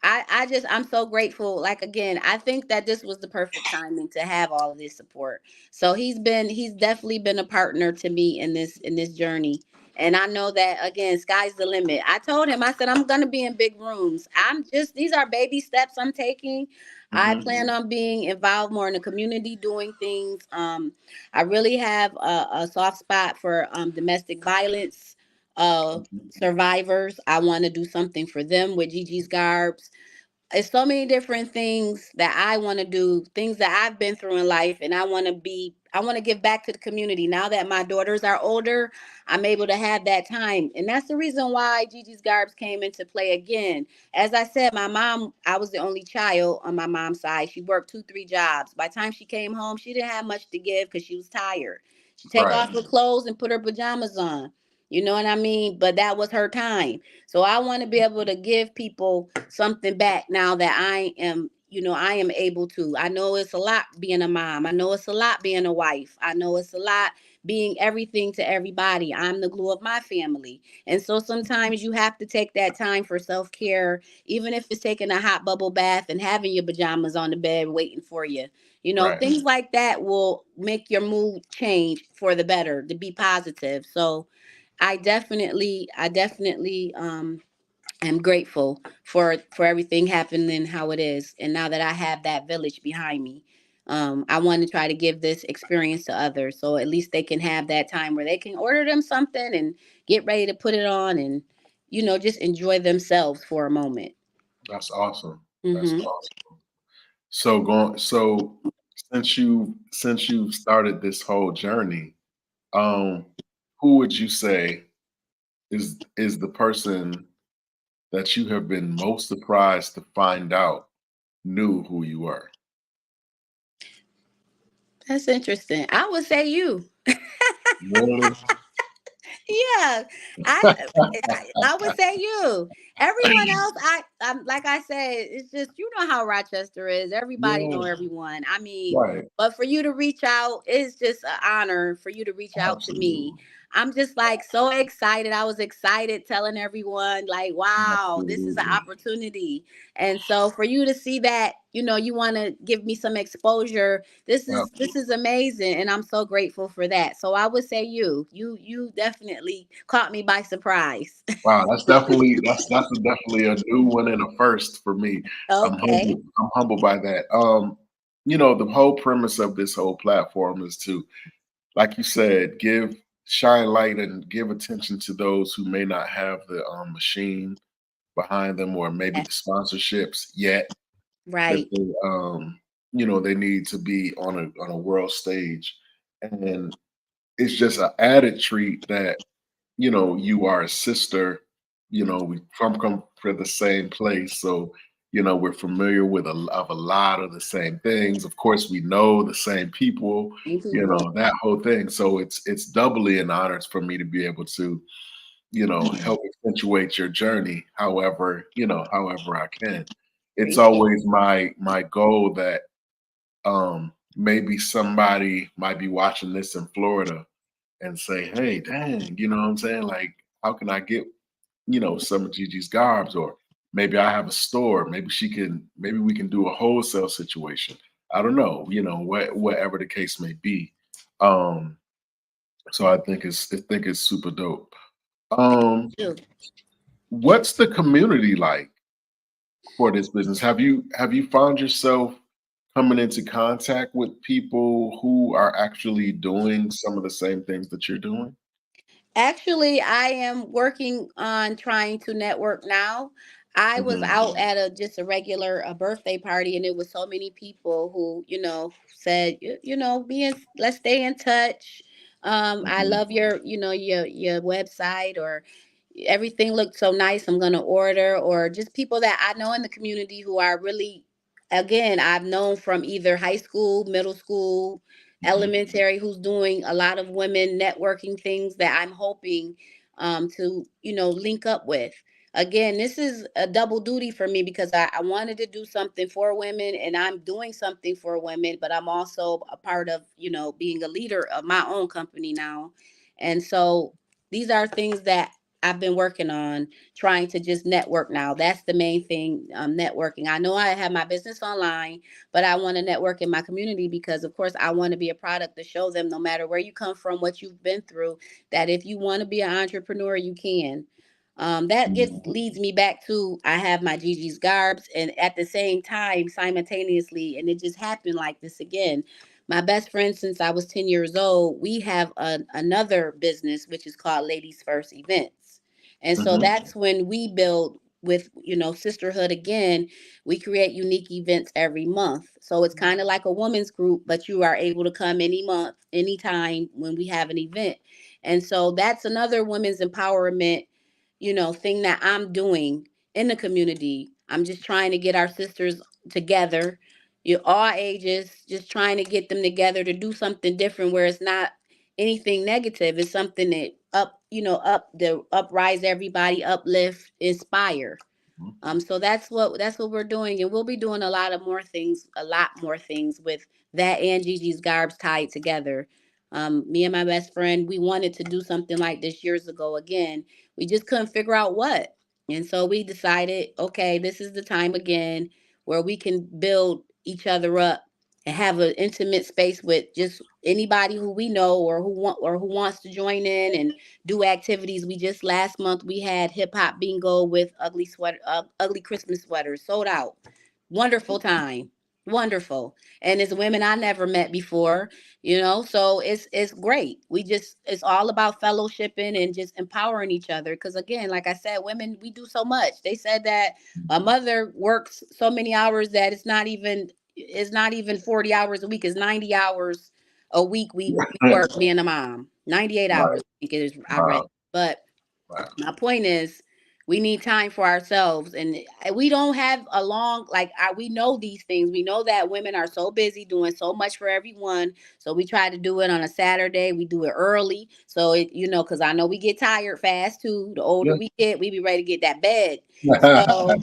I'm so grateful. Like again, I think that this was the perfect timing to have all of this support. So he's definitely been a partner to me in this journey. And I know that, again, sky's the limit. I told him, I said, I'm going to be in big rooms. These are baby steps I'm taking. I Mm-hmm. plan on being involved more in the community, doing things. I really have a soft spot for domestic violence survivors. I want to do something for them with Gigi's Garbs. It's so many different things that I want to do, things that I've been through in life, and I want to give back to the community. Now that my daughters are older, I'm able to have that time. And that's the reason why Gigi's Garbs came into play again. As I said, my mom, I was the only child on my mom's side. She worked 2, 3 jobs. By the time she came home, she didn't have much to give because she was tired. She'd take Right. off her clothes and put her pajamas on. You know what I mean? But that was her time. So I want to be able to give people something back now that I am, I am able to. I know it's a lot being a mom. I know it's a lot being a wife. I know it's a lot being everything to everybody. I'm the glue of my family. And so sometimes you have to take that time for self-care, even if it's taking a hot bubble bath and having your pajamas on the bed waiting for you. Right. Things like that will make your mood change for the better, to be positive. So I definitely am grateful for everything happening how it is. And now that I have that village behind me, I want to try to give this experience to others, so at least they can have that time where they can order them something and get ready to put it on and just enjoy themselves for a moment. That's awesome. That's Hmm. awesome. So since you started this whole journey, um, who would you say is the person that you have been most surprised to find out knew who you were? That's interesting. I would say you. Really? Yeah, I would say you. Everyone else, I'm like I said, it's just how Rochester is. Everybody Yeah, know everyone. I mean, right. but for you to reach out, it's just an honor for you to reach out to me. Absolutely. I'm just like so excited. I was excited telling everyone like, wow, this is an Absolutely. opportunity. And so for you to see that, you want to give me some exposure. This is Absolutely. amazing, and I'm so grateful for that. So I would say you definitely caught me by surprise. Wow, that's definitely a new one and a first for me. I'm Okay. humble. I'm humbled by that. The whole premise of this whole platform is to, like you said, shine light and give attention to those who may not have the machine behind them, or maybe Eh, the sponsorships yet that right. they need to be on a world stage. And it's just an added treat that you are a sister. We come from the same place, so we're familiar with of a lot of the same things. Of course, we know the same people, Same people. that whole thing. So it's doubly an honor for me to be able to help accentuate your journey, however I can. It's Appreciate always my goal that maybe somebody might be watching this in Florida and say, "Hey, dang, you know what I'm saying? Like, how can I get, some of Gigi's Garbs?" Or maybe I have a store. Maybe we can do a wholesale situation. I don't know, whatever the case may be. Um, so I think it's super dope. Um, you. what's the community like for this business? Have you found yourself coming into contact with people who are actually doing some of the same things that you're doing? Actually, I am working on trying to network now. I was Mhm, out at a regular a birthday party, and it was so many people who said being let's stay in touch. I mhm, love your website, or everything looked so nice. I'm gonna order, or just people that I know in the community who are really, again, I've known from either high school, middle school, mhm. elementary, who's doing a lot of women networking things that I'm hoping to link up with. Again, this is a double duty for me because I wanted to do something for women, and I'm doing something for women, but I'm also a part of being a leader of my own company now. And so these are things that I've been working on, trying to just network now. That's the main thing, networking. I know I have my business online, but I want to network in my community because, of course, I want to be a product to show them no matter where you come from, what you've been through, that if you want to be an entrepreneur, you can. That gets Mhm. leads me back to I have my Gigi's Garbs, and at the same time, simultaneously, and it just happened like this again. My best friend since I was 10 years old, we have another business which is called Ladies First Events. And so Mhm. that's when we build with, sisterhood again. We create unique events every month. So it's kind of like a women's group, but you are able to come any month, anytime when we have an event. And so that's another women's empowerment, thing that I'm doing in the community. I'm just trying to get our sisters together, all ages, just trying to get them together to do something different where it's not anything negative. It's something that uprise everybody, uplift, inspire. So that's what we're doing, and we'll be doing a lot more things with that and Gigi's Garbs tied together. Me and my best friend, we wanted to do something like this years ago again. We just couldn't figure out what, and so we decided, okay, this is the time again where we can build each other up and have an intimate space with just anybody who we know or who wants to join in and do activities. We just last month we had hip hop bingo with ugly Christmas sweaters sold out. Wonderful time, wonderful, and it's women I never met before. So it's great. It's all about fellowshipping and just empowering each other. Because again, like I said, women, we do so much. They said that my mother works so many hours that it's not even 40 hours a week. It's 90 hours a week we work, being a mom. 98 hours, Right. I think it is, I read. Wow. But Wow. my point is, we need time for ourselves, and we don't have a long we know these things. We know that women are so busy doing so much for everyone, so we try to do it on a Saturday. We do it early, so because I know we get tired fast too. The older Yeah. we get, we be ready to get that bed. So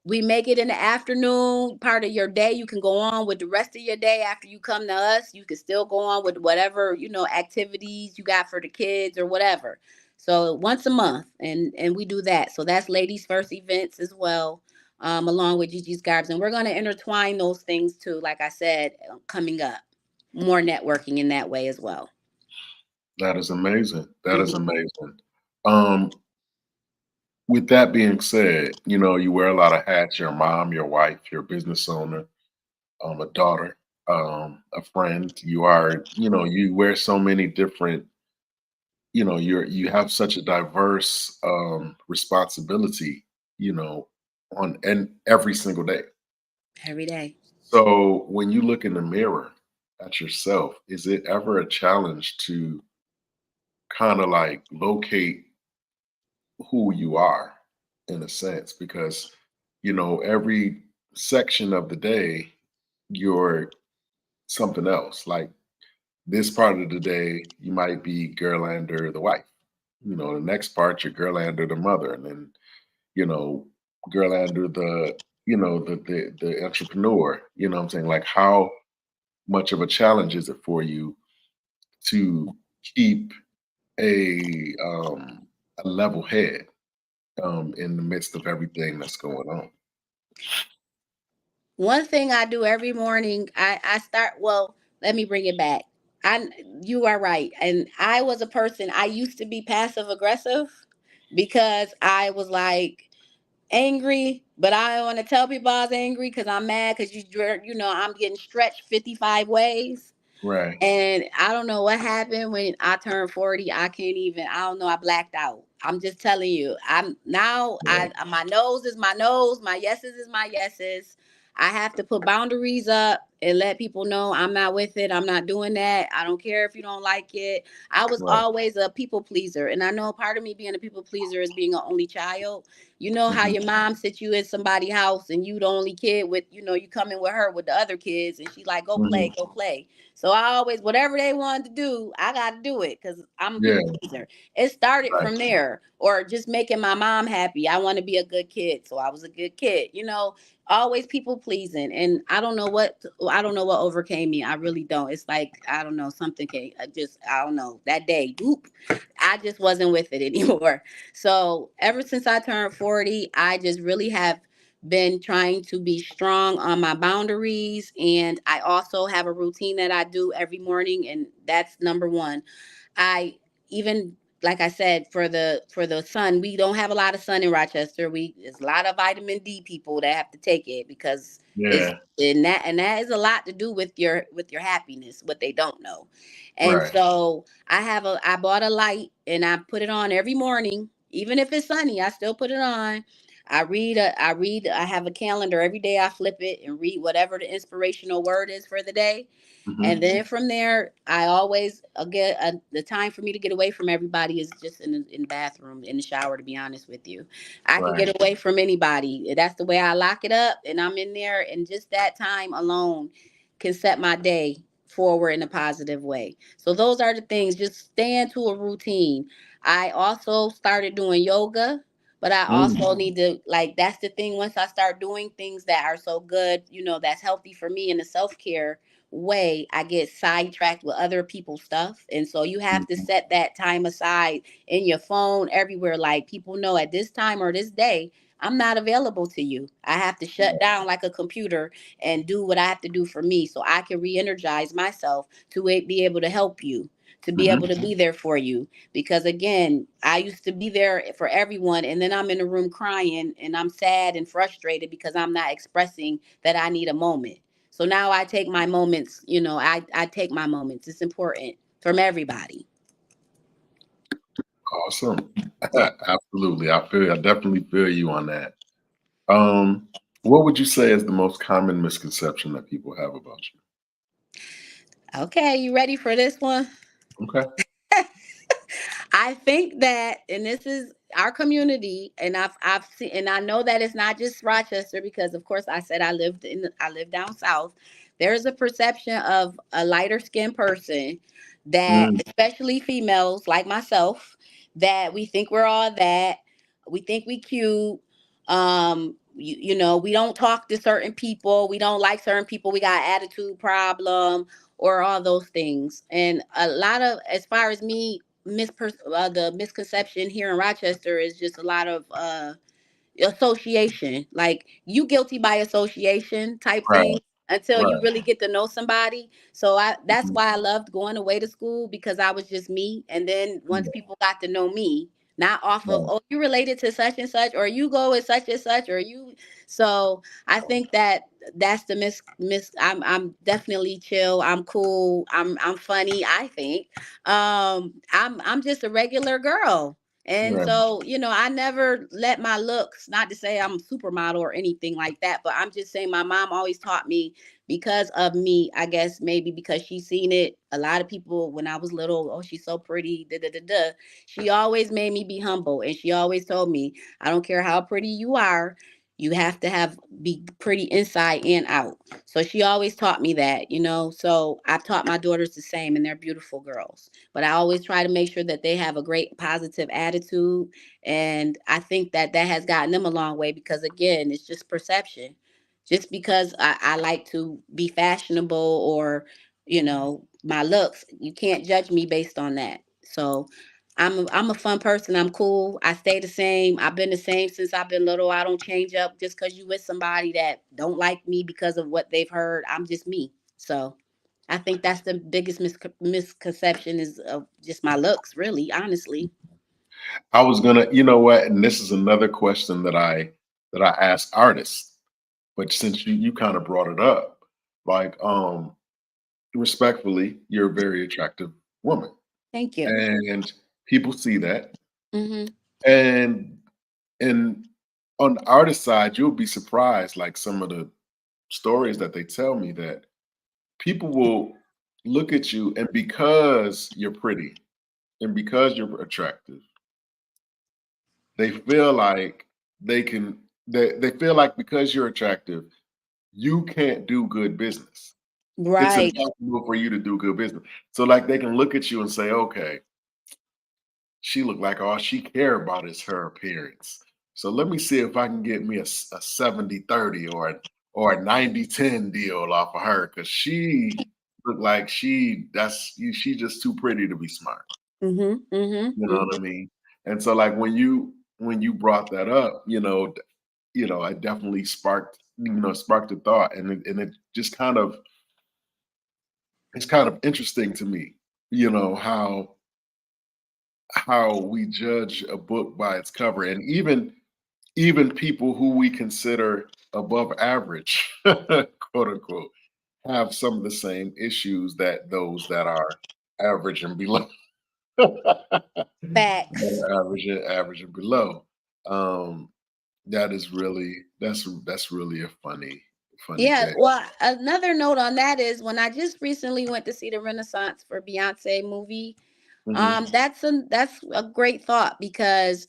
we make it in the afternoon part of your day. You can go on with the rest of your day after you come to us. You can still go on with whatever, activities you got for the kids or whatever. So once a month, and we do that. So that's Ladies First Events as well, along with Gigi's Garbs. And we're going to intertwine those things too, like I said, coming up. More networking in that way as well. That is amazing. That is Mhm. amazing. Um, with that being said, you wear a lot of hats. You're a mom, your wife, you're a business owner, a daughter, a friend. You wear so many different, you have such a diverse responsibility, you know, on and every single day. Every day. So when you look in the mirror at yourself, is it ever a challenge to kind of like locate who you are in a sense? Because, every section of the day, you're something else. Like this part of the day, you might be Gerlander the wife. The next part, you're Gerlander the mother, and then, you know, Gerlander the entrepreneur. You know what I'm saying? Like how much of a challenge is it for you to keep a level head in the midst of everything that's going on? One thing I do every morning, I start, well, let me bring it back. I You are right. And I was a person, I used to be passive aggressive because I was like angry, but I don't want to tell people I was angry because I'm mad because I'm getting stretched 55 ways. Right. And I don't know what happened when I turned 40. I don't know, I blacked out. I'm just telling you. I'm now Right. I My nose is my nose, my yeses is my yeses. I have to put boundaries up and let people know I'm not with it. I'm not doing that. I don't care if you don't like it. I was Right. always a people pleaser. And I know part of me being a people pleaser is being an only child. You know how Mhm. your mom sits you in somebody's house and you the only kid with, you come in with her with the other kids and she like, go play, Mhm. go play. So I always, whatever they wanted to do, I got to do it because I'm a Yeah. people pleaser. It started Right. from there, or just making my mom happy. I want to be a good kid, so I was a good kid. Always people pleasing, and I don't know what overcame me. I really don't. It's like I don't know, something came. I don't know, that day. Whoop, I just wasn't with it anymore. So ever since I turned 40, I just really have been trying to be strong on my boundaries. And I also have a routine that I do every morning, and that's number one. I even, like I said, for the sun, we don't have a lot of sun in Rochester. We There's a lot of vitamin D people that have to take it because it's, Yeah. and that is a lot to do with your happiness, what they don't know. And Right. so I bought a light and I put it on every morning, even if it's sunny, I still put it on. I have a calendar every day. I flip it and read whatever the inspirational word is for the day, and Hmm. then from there, I always get the time for me to get away from everybody is just in the bathroom, in the shower. To be honest with you, I can Right. get away from anybody. That's the way I lock it up, and I'm in there, and just that time alone can set my day forward in a positive way. So those are the things. Just stay into a routine. I also started doing yoga, but I Mm. also need to, like, that's the thing. Once I start doing things that are so good, that's healthy for me in the self care way, I get sidetracked with other people's stuff. And so you have to Mhm. set that time aside in your phone, everywhere. Like, people know at this time or this day, I'm not available to you. I have to shut down like a computer and do what I have to do for me so I can re energize myself to be able to help you, to be able Mhm. to be there for you. Because again, I used to be there for everyone, and then I'm in a room crying and I'm sad and frustrated because I'm not expressing that I need a moment. So now I take my moments, I take my moments. It's important from everybody. Awesome. Absolutely. I definitely feel you on that. Um, what would you say is the most common misconception that people have about Okay, you ready for this one? you? Okay. I think that, and this is our community, and I've seen, and I know that it's not just Rochester because, of course, I said I live down south. There's a perception of a lighter skinned person that, Mm. especially females like myself, that we think we're all that. We think we cute. We don't talk to certain people. We don't like certain people. We got attitude problem or all those things. And a lot of, as far as me, the misconception here in Rochester is just a lot of association, like you guilty by association type thing, Right. until you Right. really get to know somebody. So that's Mhm. why I loved going away to school, because I was just me. And then once Yeah. people got to know me, not off of, Right. oh, you related to such and such, or you go with such and such, or you. So I think that that's the miss. I'm definitely chill. I'm cool. I'm funny, I think. I'm just a regular girl. And Right. so, I never let my looks, not to say I'm a supermodel or anything like that, but I'm just saying my mom always taught me, because of me, I guess maybe because she seen it. A lot of people when I was little, oh, she's so pretty, da da da da. She always made me be humble, and she always told me, I don't care how pretty you are, you have to be pretty inside and out. So she always taught me that. So I've taught my daughters the same, and they're beautiful girls. But I always try to make sure that they have a great positive attitude. And I think that that has gotten them a long way, because, again, it's just perception. Just because I like to be fashionable, or, my looks, you can't judge me based on that. So I'm a fun person. I'm cool. I stay the same. I've been the same since I've been little. I don't change up just because you with somebody that don't like me because of what they've heard. I'm just me. So I think that's the biggest misconception, is of just my looks, really, honestly. I was gonna, you know what, and this is another question that I ask artists, but since you kind of brought it up, like respectfully, you're a very attractive woman. Thank you. And people see that. Hmm. And and on the artist side, you'll be surprised, like some of the stories that they tell me, that people will look at you, and because you're pretty and because you're attractive, they feel like they feel like because you're attractive, you can't do good business. It's Right. impossible for you to do good business. So like they can look at you and say, okay, she looked like all she care about is her appearance. So let me see if I can get me a 70-30 or a 90-10 deal off of her, because she looked like she just too pretty to be smart. Mhm. Mhm. You know what I Mhm. mean? And so like when you brought that up, I definitely sparked a thought, and it just kind of it's kind of interesting to me, how we judge a book by its cover, and even people who we consider above average, quote unquote, have some of the same issues that those that are average and below. Facts. Average and below. Um, that is really that's really a funny Yeah, thing. well, another note on that is when I just recently went to see the Renaissance for Beyonce movie. Hmm. That's a great thought because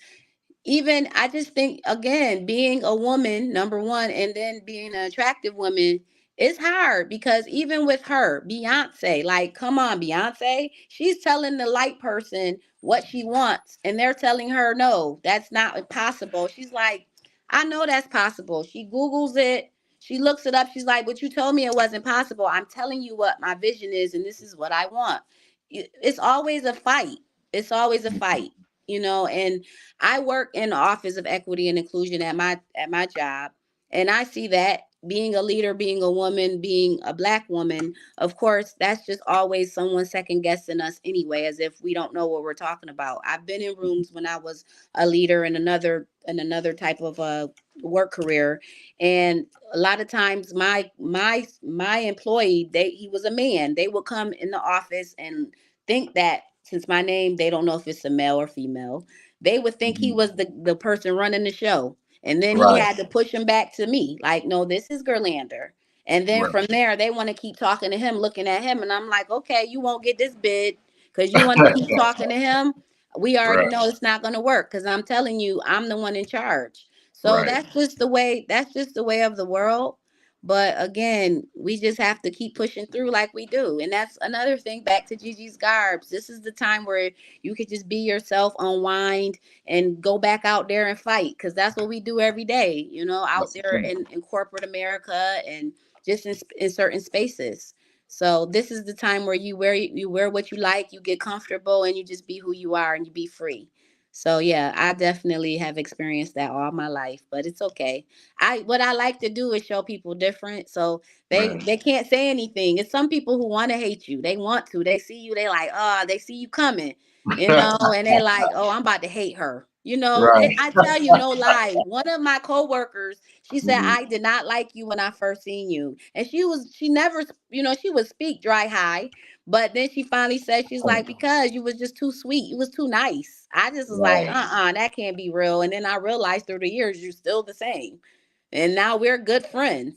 even I just think again, being a woman, number one, and then being an attractive woman is hard because even with her, Beyonce, like, come on, Beyonce, she's telling the light person what she wants, and they're telling her, no, that's not possible. She's like, I know that's possible. She Googles it, she looks it up, she's like, but you told me it wasn't possible. I'm telling you what my vision is, and this is what I want. It's always a fight. It's always a fight, and I work in the Office of Equity and Inclusion at my job, and I see that being a leader, being a woman, being a black woman, of course, that's just always someone second guessing us anyway, as if we don't know what we're talking about. I've been in rooms when I was a leader in another type of work career, and a lot of times my employee, he was a man. They would come in the office and think that since my name, they don't know if it's a male or female, they would think he Hmm. was the person running the show. And then he Right, had to push him back to me. Like, no, this is Gerlander. And then right, from there, they want to keep talking to him, looking at him. And I'm like, okay, you won't get this bid because you want to keep talking to him. We already right, know it's not going to work because I'm telling you, I'm the one in charge. So right. that's just the way of the world. But again, we just have to keep pushing through like we do. And that's another thing, back to Gigi's Garbs. This is the time where you could just be yourself, unwind, and go back out there and fight because that's what we do every day, out That's the there thing. in corporate America and just in certain spaces. So this is the time where you wear what you like, you get comfortable, and you just be who you are and you be free. So yeah, I definitely have experienced that all my life, but it's okay. What I like to do is show people different, so they Right. they can't say anything. It's some people who want to hate you. They want to. They see you. They like, they see you coming, and they like, oh, I'm about to hate her. Right. I tell you, no lie. One of my coworkers, she said, Mhm. I did not like you when I first seen you, and she never, she would speak dry high, but then she finally said, she's like, because you was just too sweet, you was too nice. I just was like, Right. that can't be real. And then I realized through the years, you're still the same, and now we're good friends.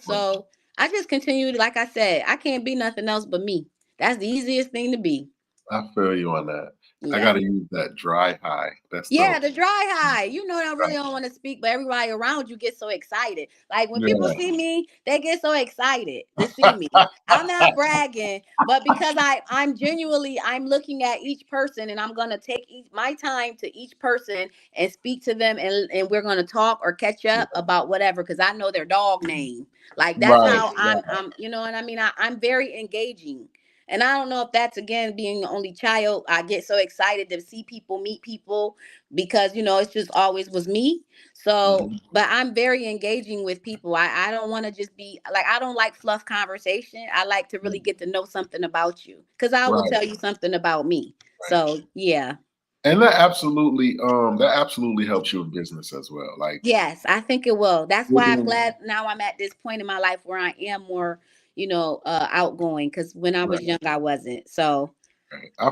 So I just continued, like I said, I can't be nothing else but me. That's the easiest thing to be. I feel you on that. I Yeah. gotta use that dry high. That's Yeah, dope. the dry high. I really Right. don't want to speak, but everybody around you gets so excited. Like when people Yeah. see me, they get so excited to see me. I'm not bragging, but because I'm looking at each person, and I'm gonna take my time to each person and speak to them, and we're gonna talk or catch up about whatever because I know their dog name. Like that's Right. how I'm. Right. You know what I mean? I'm very engaging. And I don't know if that's again being the only child. I get so excited to see people, meet people, because it's just always was me. So Mhm. but I'm very engaging with people. I don't want to just be like, I don't like fluff conversation. I like to really get to know something about you because I will Right. tell you something about me. Right. So yeah. And that absolutely helps you in business as well. Like Yes, I think it will. That's why I'm giving, glad now I'm at this point in my life where I am more outgoing, because when I was right, young I wasn't. So right. yeah.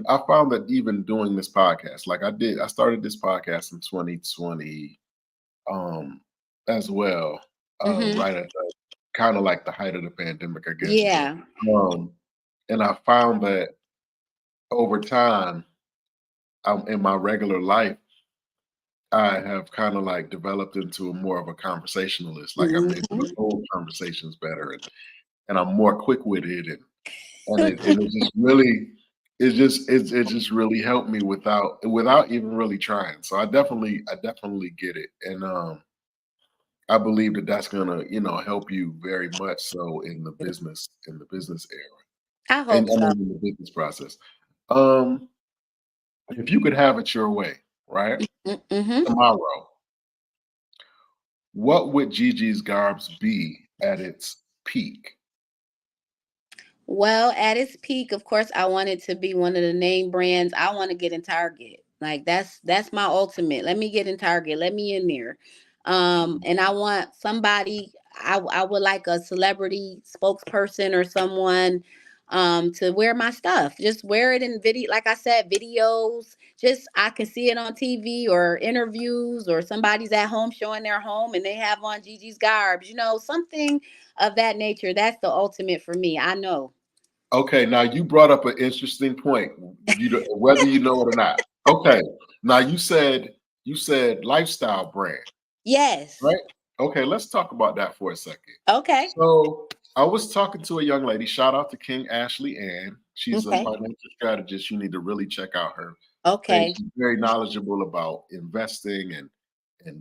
I found that even doing this podcast, like I started this podcast in 2020, um, as well, Mhm. right at the kind of like the height of the pandemic, I guess. Yeah. Um, and I found that over time, in my regular life, I have kind of like developed into a more of a conversationalist. Like I'm able to Mhm. hold conversations better, and I'm more quick witted, and it just really it just really helped me without even really trying. So I definitely get it, and I believe that that's gonna help you very much so in the business era, I and hope I so. mean in the business process. Um, if you could have it your way, right? Mm-hmm. Tomorrow, what would Gigi's Garbs be at its peak? Well, at its peak, of course, I want it to be one of the name brands. I want to get in Target. Like that's my ultimate. Let me get in Target. Let me in there. And I want somebody. I would like a celebrity spokesperson or someone to wear my stuff. Just wear it in video. Like I said, videos. Just I can see it on TV or interviews or somebody's at home showing their home and they have on Gigi's Garbs. Something of that nature. That's the ultimate for me. I know. Okay, now you brought up an interesting point. Whether you know it or not. Okay, now you said lifestyle brand, Yes. right? Okay, let's talk about that for a second. Okay. So I was talking to a young lady. Shout out to King Ashley Ann. She's a Okay. financial strategist. You need to really check out her page. Okay. She's very knowledgeable about investing and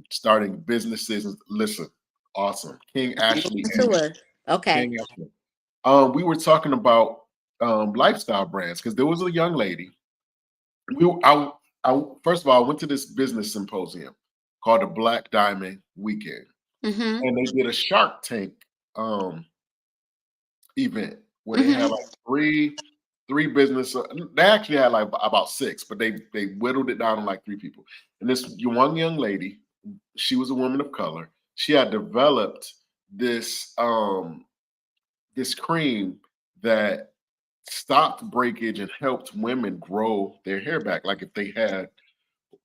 starting businesses. Listen, awesome. King Ashley To Ann. her. Okay. King Ashley. We were talking about lifestyle brands because there was a young lady. First of all, I went to this business symposium called the Black Diamond Weekend, Mm-hmm. and they did a Shark Tank um, event where they had Mm-hmm. like three business. They actually had like about six, but they whittled it down to like three people. And this one young lady, she was a woman of color. She had developed this cream that stopped breakage and helped women grow their hair back, like if they had,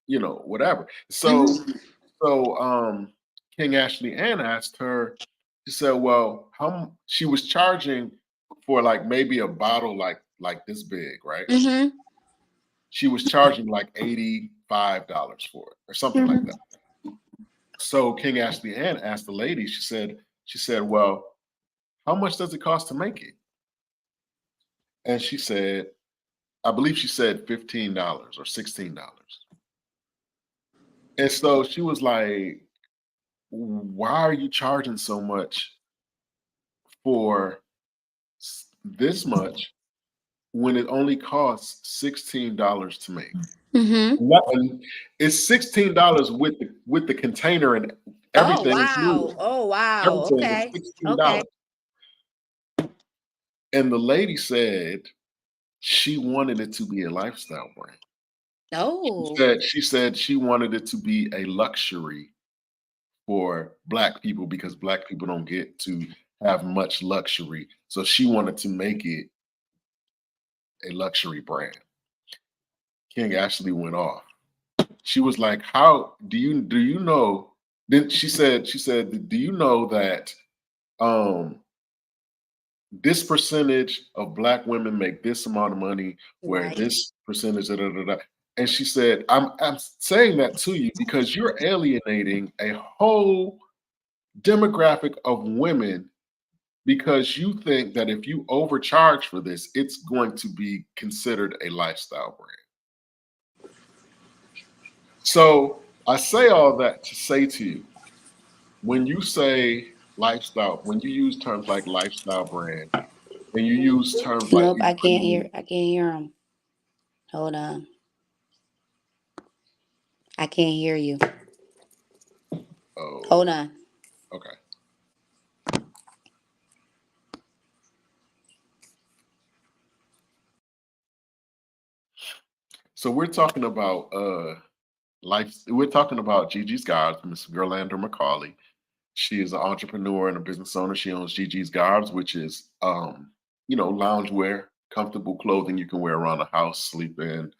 whatever. So Mm-hmm. so King Ashley Ann asked her, she said, well, she was charging for like maybe a bottle like this big, right? Mm-hmm. She was charging like $85 for it or something like that. So King Ashley Ann asked the lady, she said, well, how much does it cost to make it? And she said, I believe she said $15 or $16. And so she was like, why are you charging so much for this much when it only costs $16 to make? Mm-hmm. And it's $16 with the container and Oh everything included. wow. Oh wow. Everything is Okay. Okay. $16. And the lady said she wanted it to be a lifestyle brand. She Oh. said she said she wanted it to be a luxury for Black people because Black people don't get to have much luxury. So she wanted to make it a luxury brand. King Ashley went off. She was like, "How do you know?" Then she said, "Do you know that um this percentage of Black women make this amount of money, where Right. this percentage da, da, da, da." And she said, I'm saying that to you because you're alienating a whole demographic of women because you think that if you overcharge for this, it's going to be considered a lifestyle brand. So I say all that to say to you, when you say lifestyle, when you use terms like lifestyle brand, and you use terms like Nope. these I can't hear. premium, I can't hear him. Hold on. I can't hear you. Hold oh, on. okay. So we're talking about we're talking about Gigi's Garbs, Miss Gerlander McCauley. She is an entrepreneur and a business owner. She owns Gigi's Garbs, which is loungewear, comfortable clothing you can wear around the house, sleep in,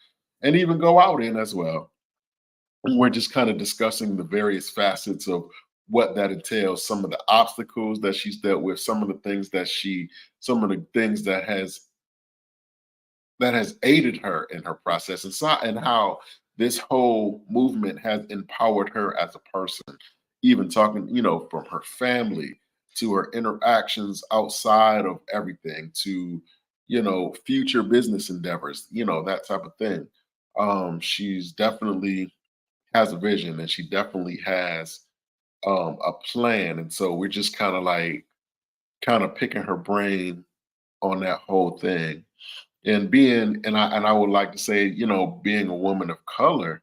and even go out in as well. We're just kind of discussing the various facets of what that entails, some of the obstacles that she's dealt with, some of the things that has aided her in her process, and how this whole movement has empowered her as a person, even talking, from her family to her interactions outside of everything to, future business endeavors, that type of thing. She's definitely has a vision and she definitely has a plan. And so we're just kind of picking her brain on that whole thing And I would like to say, being a woman of color,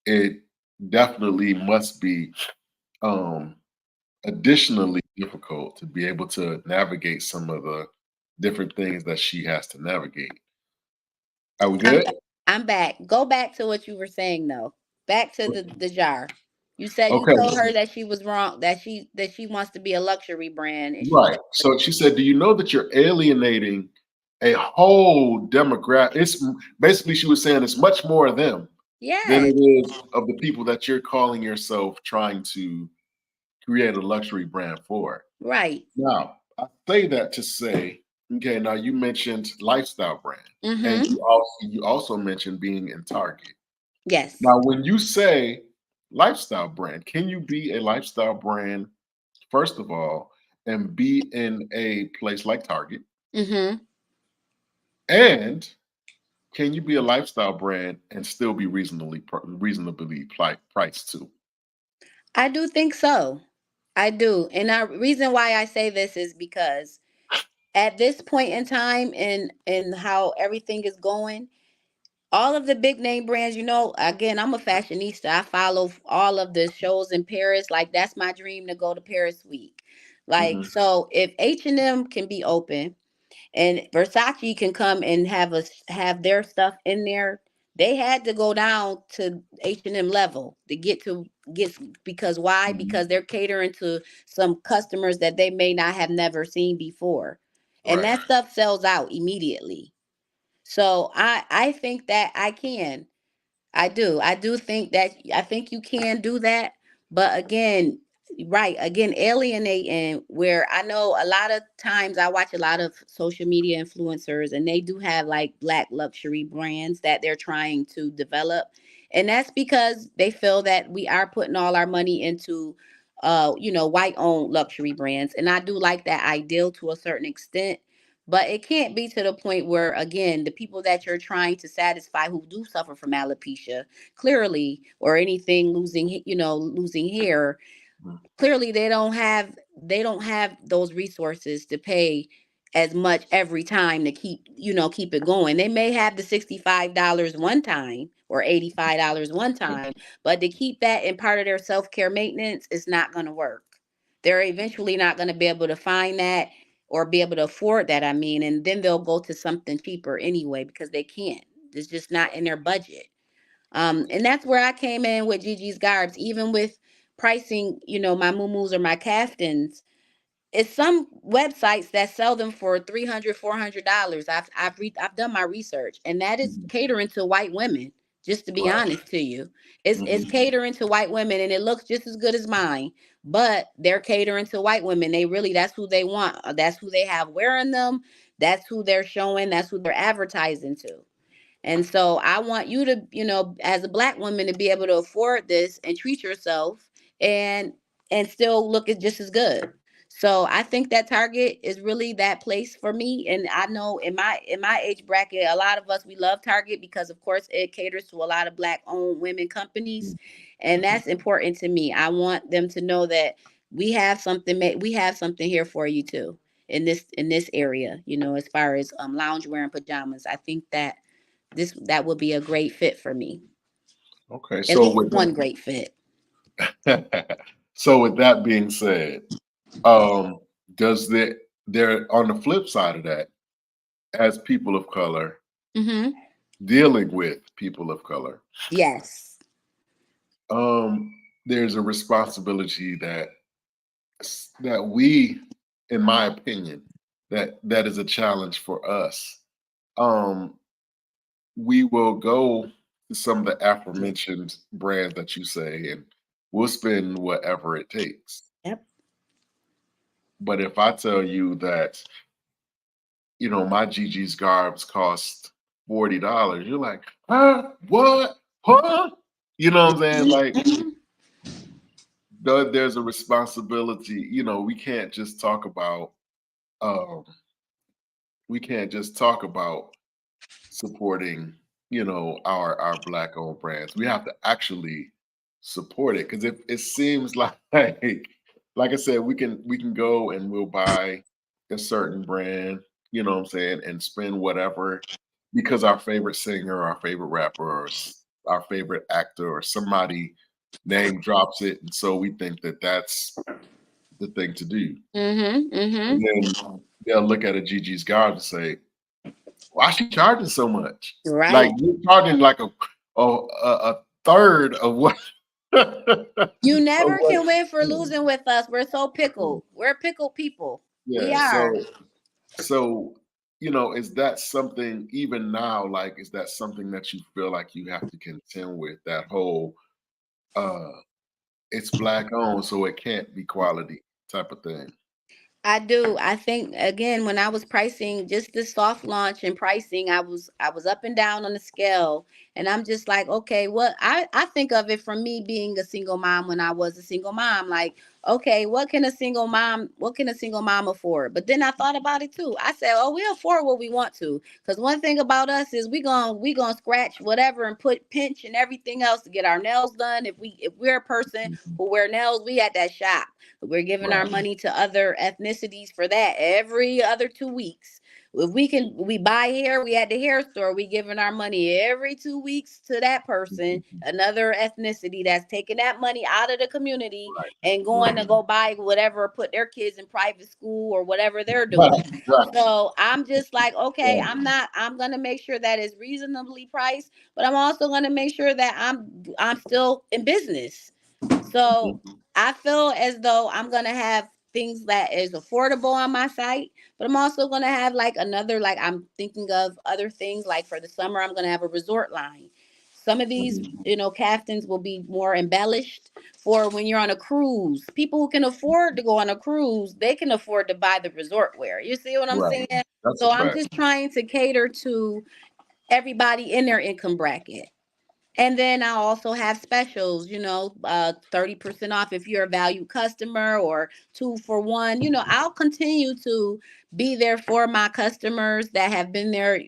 it definitely must be um additionally difficult to be able to navigate some of the different things that she has to navigate. Are we I'm good? I'm back. Go back to what you were saying though. Back to the jar. You said you Okay, told her that she was wrong, that she wants to be a luxury brand and she right. So she said, "Do you know that you're alienating a whole demographic?" It's basically she was saying it's much more of them than yes, it is of the people that you're calling yourself trying to create a luxury brand for. right. Now, I say that to say, okay, now you mentioned lifestyle brand, and Mm-hmm. you also mentioned being in Target. Yes. Now, when you say lifestyle brand, can you be a lifestyle brand, first of all, and be in a place like Target? Mm-hmm. And can you be a lifestyle brand and still be reasonably priced too? I do think so. I do. And the reason why I say this is because at this point in time and how everything is going, all of the big name brands, again, I'm a fashionista. I follow all of the shows in Paris. Like that's my dream to go to Paris week. Like Hmm. so if H&M can be open and Versace can come and have their stuff in there. They had to go down to H&M level to get because why? Hmm. Because they're catering to some customers that they may not have never seen before. And Right. that stuff sells out immediately. So I think that I can. I do. I do think that I think you can do that. But again, right, again, alienating where I know a lot of times I watch a lot of social media influencers and they do have like black luxury brands that they're trying to develop. And that's because they feel that we are putting all our money into white owned luxury brands. And I do like that ideal to a certain extent. But it can't be to the point where, again, the people that you're trying to satisfy who do suffer from alopecia, clearly, or anything losing hair, Mhm. clearly they don't have those resources to pay as much every time to keep it going. They may have the $65 one time or $85 one time, but to keep that in part of their self-care maintenance is not going to work. They're eventually not going to be able to find that or be able to afford that, I mean, and then they'll go to something cheaper anyway because they can't. It's just not in their budget. And that's where I came in with Gigi's Garbs, even with pricing, my muumuus or my caftans. It's some websites that sell them for $300, $400. I've done my research, and that is Mhm. catering to white women. Just to be Right. honest to you, it's Hmm. catering to white women, and it looks just as good as mine. But they're catering to white women. That's who they want. That's who they have wearing them. That's who they're showing. That's who they're advertising to. And so I want you to, as a black woman, to be able to afford this and treat yourself and still look at just as good. So I think that Target is really that place for me. And I know in my age bracket, a lot of us we love Target because of course it caters to a lot of black owned women companies. And Hmm. that's important to me. I want them to know that we have something here for you too in this area, as far as loungewear and pajamas. I think that would be a great fit for me. Okay. At So least with one great fit. so with that being said, um, does there on the flip side of that, as people of color, Mm-hmm. dealing with people of color, Yes. um, there's a responsibility that we, in my opinion, that is a challenge for us. Um, we will go to some of the aforementioned brands that you say, and we'll spend whatever it takes. Yep. But if I tell you that, my Gigi's garbs cost $40, you're like, huh? What? Huh? You know what I'm saying? Like, Mm-hmm. there's a responsibility. We can't just talk about um, we can't just talk about supporting, our black owned brands. We have to actually support it because if it seems like I said, we can go and we'll buy a certain brand, you know what I'm saying, and spend whatever. because our favorite singer, our favorite rapper, or our favorite actor, or somebody name drops it, and so we think that that's the thing to do. Mm-hmm. And Mm-hmm. then they'll look at a Gigi's Guard and say, "Why is she charging so much? Like Right. you're charging like a third of what of You never what." can win for losing with us. We're so pickled. We're pickled people. We Yeah. are. So is that something even now? Like, is that something that you feel like you have to contend with? That whole uh, it's black owned, so it can't be quality type of thing. I do. I think again when I was pricing just this soft launch and pricing, I was up and down on the scale, and I'm just like, okay, what I think of it from me being a single mom when I was a single mom, like, okay, what can a single mom afford? But then I thought about it too. I said, oh, we afford what we want to, because one thing about us is we gonna scratch whatever and put pinch and everything else to get our nails done. If we're a person Mhm. who wear nails, we at that shop. We're giving our Right. money to other ethnicities for that every other 2 weeks. If we buy hair, we at the hair store. We giving our money every 2 weeks to that person, Mhm. another ethnicity that's taking that money out of the community Right. and going to Right. go buy whatever, put their kids in private school or whatever they're doing. Right. Right. So I'm just like, okay, Right. I'm gonna make sure that it's reasonably priced, but I'm also gonna make sure that I'm still in business. So Mhm. I feel as though I'm gonna have things that is affordable on my site, but I'm also gonna have like another, like I'm thinking of other things like for the summer I'm gonna have a resort line. Some of these, Mhm. caftans will be more embellished for when you're on a cruise. People who can afford to go on a cruise, they can afford to buy the resort wear. You see what I'm Right. saying? That's a So I'm fact. just trying to cater to everybody in their income bracket. And then I also have specials, 30% off if you're a value customer or 2 for 1. I'll continue to be there for my customers that have been there,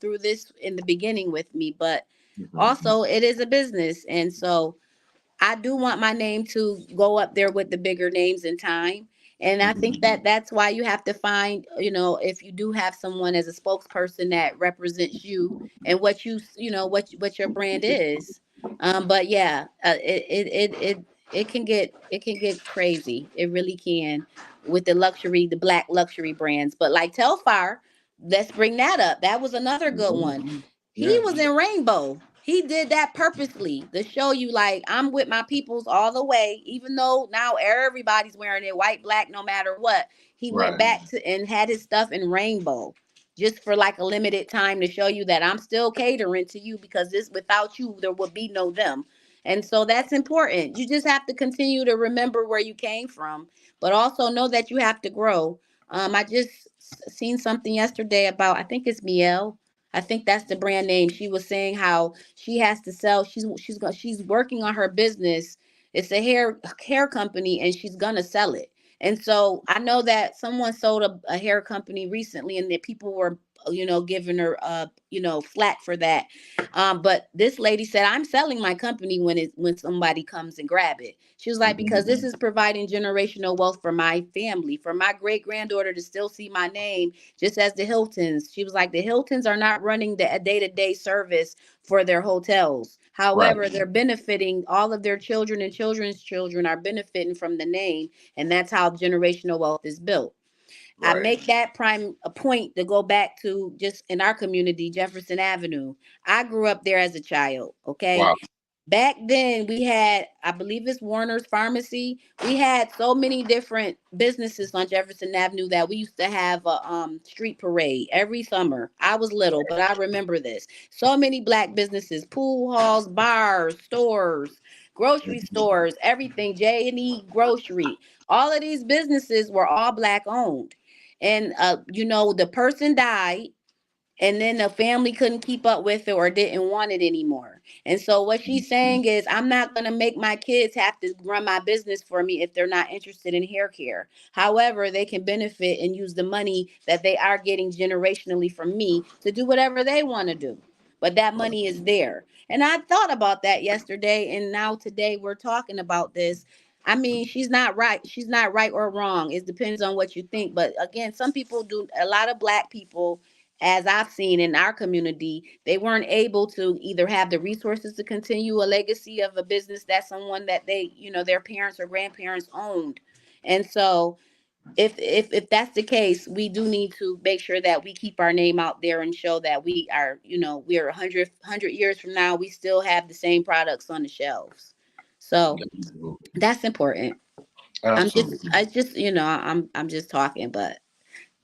through this in the beginning with me. But Mhm. also, it is a business. And so I do want my name to go up there with the bigger names in time. And I think Mhm. that that's why you have to find, if you do have someone as a spokesperson that represents you and what what your brand is. But yeah, it can get crazy. It really can with the black luxury brands. But like Telfar, let's bring that up. That was another good one. Mhm. He Yeah. was in Rainbow. He did that purposely to show you, like, I'm with my peoples all the way, even though now everybody's wearing it white, black, no matter what. He went Right. back to and had his stuff in rainbow just for like a limited time to show you that I'm still catering to you, because this without you there would be no them. And so that's important. You just have to continue to remember where you came from, but also know that you have to grow. I just seen something yesterday about, I think it's Miel. I think that's the brand name. She was saying how she has to sell. She's working on her business. It's a hair company, and she's gonna sell it. And so I know that someone sold a hair company recently, and that people were, giving her, flack for that. But this lady said, "I'm selling my company when somebody comes and grab it." She was like, Mhm. "Because this is providing generational wealth for my family, for my great granddaughter to still see my name, just as the Hiltons." She was like, "The Hiltons are not running the day-to-day service for their hotels. Right. However, they're benefiting, all of their children and children's children are benefiting from the name, and that's how generational wealth is built." I Right. make that prime a point to go back to just in our community, Jefferson Avenue. I grew up there as a child, okay? Wow. Back then we had, I believe it's Warner's Pharmacy. We had so many different businesses on Jefferson Avenue that we used to have a street parade every summer. I was little, but I remember this. So many black businesses, pool halls, bars, stores, grocery Mhm. stores, everything, J&E grocery. All of these businesses were all black owned. And the person died, and then the family couldn't keep up with it or didn't want it anymore. And so what she's saying is, I'm not going to make my kids have to run my business for me if they're not interested in hair care. However, they can benefit and use the money that they are getting generationally from me to do whatever they want to do. But that Right. money is there. And I thought about that yesterday, and now today we're talking about this. I mean, she's not right. She's not right or wrong. It depends on what you think. But again, some people do, a lot of black people as I've seen in our community, they weren't able to either have the resources to continue a legacy of a business that someone that they, their parents or grandparents owned. And so if that's the case, we do need to make sure that we keep our name out there and show that we are, we're 100 years from now, we still have the same products on the shelves. So Absolutely. that's important. Absolutely. I'm just talking, but I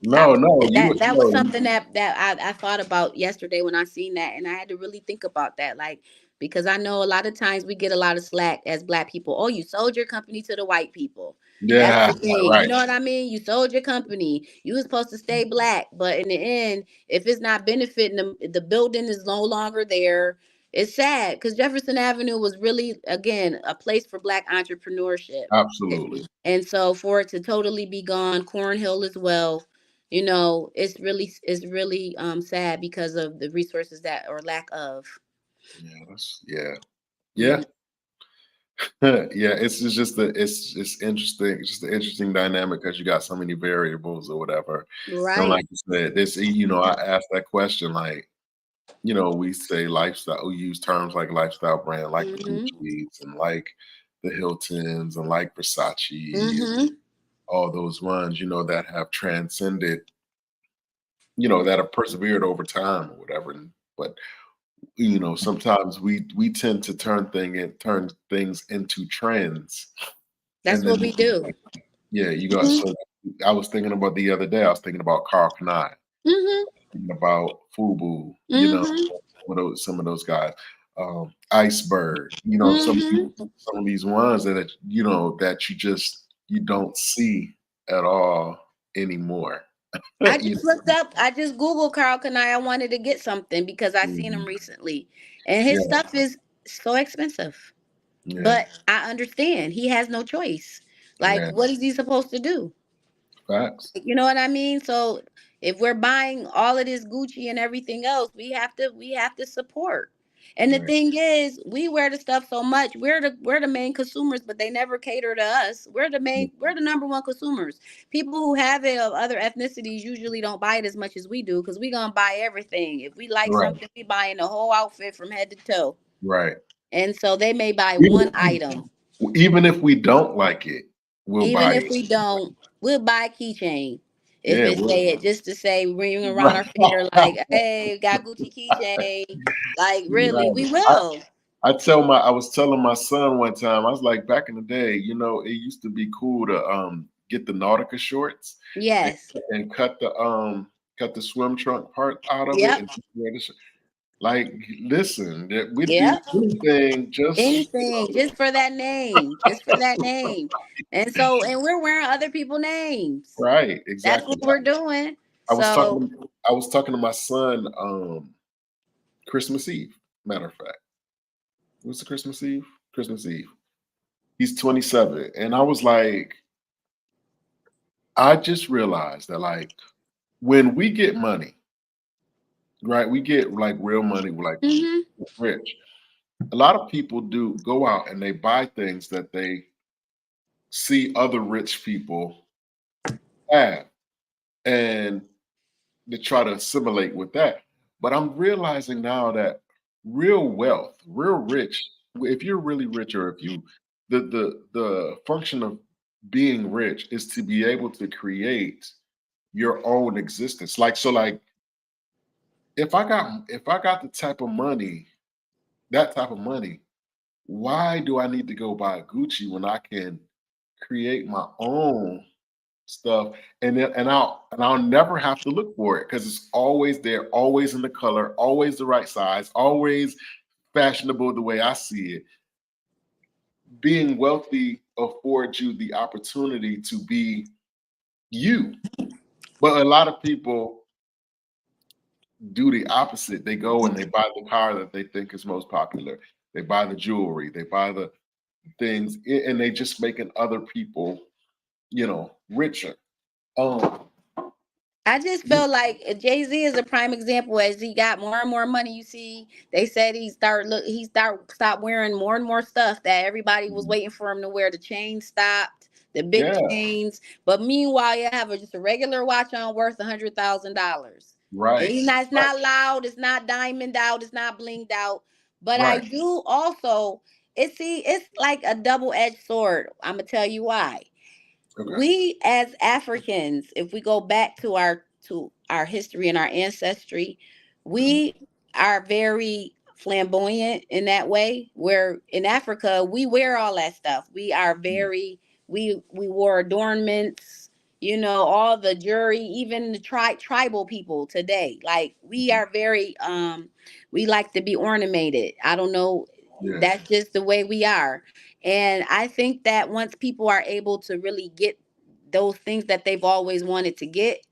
No, no, you that was no, something that I thought about yesterday when I seen that, and I had to really think about that, like, because I know a lot of times we get a lot of slack as Black people. Oh, you sold your company to the white people. That's yeah, the thing. You right. know what I mean? You sold your company. You was supposed to stay Black, but in the end, if it's not benefiting them, the building is no longer there. It's sad because Jefferson Avenue was really, again, a place for Black entrepreneurship. Absolutely. And so for it to totally be gone, Cornhill as well, it's really sad because of the resources that or lack of. Yeah, yeah. Yeah. Mhm. Yeah, it's interesting. It's just an interesting dynamic because you got so many variables or whatever. And Right. like you said, I asked that question like, we say lifestyle, we use terms like lifestyle brand, like the Mhm. Gucci's and like the Hiltons and like Versace and Mhm. all those ones, that have transcended, that have persevered over time or whatever. But sometimes we tend to turn things into trends, That's and what then we do. yeah, you got Mhm. so. I was thinking about the other day. I was thinking about Carl Kanai, Mhm. thinking about Fubu. Mhm. Some of those guys, Iceberg. Mhm. Some of these ones that you don't see at all anymore. I You just looked up. I just Googled Carl Kanai. I wanted to get something because I seen him Mhm. recently, and his Yeah, stuff is so expensive. yeah, But I understand he has no choice. Like, yeah. what is he supposed to do? Facts. You know what I mean? So if we're buying all of this Gucci and everything else, we have to support. And the Right, thing is, we wear the stuff so much. We're the main consumers, but they never cater to us. We're the number one consumers. People who have it of other ethnicities usually don't buy it as much as we do because we gonna buy everything. If we like right, something, we buying the whole outfit from head to toe. right. And so they may buy one Even, item. even if we don't like it, we'll Even buy if it. we don't, we'll buy a keychain. If Yeah, it say it just to say ring around right. our finger like, hey, got Gucci keychain. Like really, Right. we will. I was telling my son one time, I was like, back in the day, it used to be cool to get the Nautica shorts and, Yes. and cut the swim trunk part out of it Yep. and just wear the like listen, that we'd do Yep. anything just Anything just for that name. Just for that name. And we're wearing other people's names. right, That's exactly. what we're doing. I was So talking I was talking to my son Christmas Eve, matter of fact. What's the Christmas Eve? Christmas Eve. He's 27. And I was like, I just realized that like when we get money, right? We get like real money, like mhm. rich. A lot of people do go out and they buy things that they see other rich people have and they try to assimilate with that. But I'm realizing now that real wealth, real rich, if you're really rich or if you the function of being rich is to be able to create your own existence. Like if I got the type of money, that type of money, why do I need to go buy Gucci when I can create my own stuff and I'll never have to look for it because it's always there, always in the color, always the right size, always fashionable the way I see it. Being wealthy affords you the opportunity to be you. But a lot of people do the opposite. They go and they buy the car that they think is most popular. They buy the jewelry, they buy the things, and they just making other people, richer. Um, I just feel like Jay-Z is a prime example. As he got more and more money, you see, they said he stopped wearing more and more stuff that everybody was waiting for him to wear. The chain stopped, the big yeah, chains. But meanwhile, you have just a regular watch on worth $100,000. Right. It's Right. not loud, it's not diamond out, it's not blinged out. But I Right. do also, it's like a double-edged sword. I'm gonna tell you why. Okay. We as Africans, if we go back to our history and our ancestry, Mhm. we are very flamboyant in that way. Where in Africa, we wear all that stuff. We are Yeah. very we wore adornments, all the jury, even the tribal people today. Like we Mhm. are very we like to be ornamented. I don't know, Yeah. that's just the way we are. And I think that once people are able to really get those things that they've always wanted to get,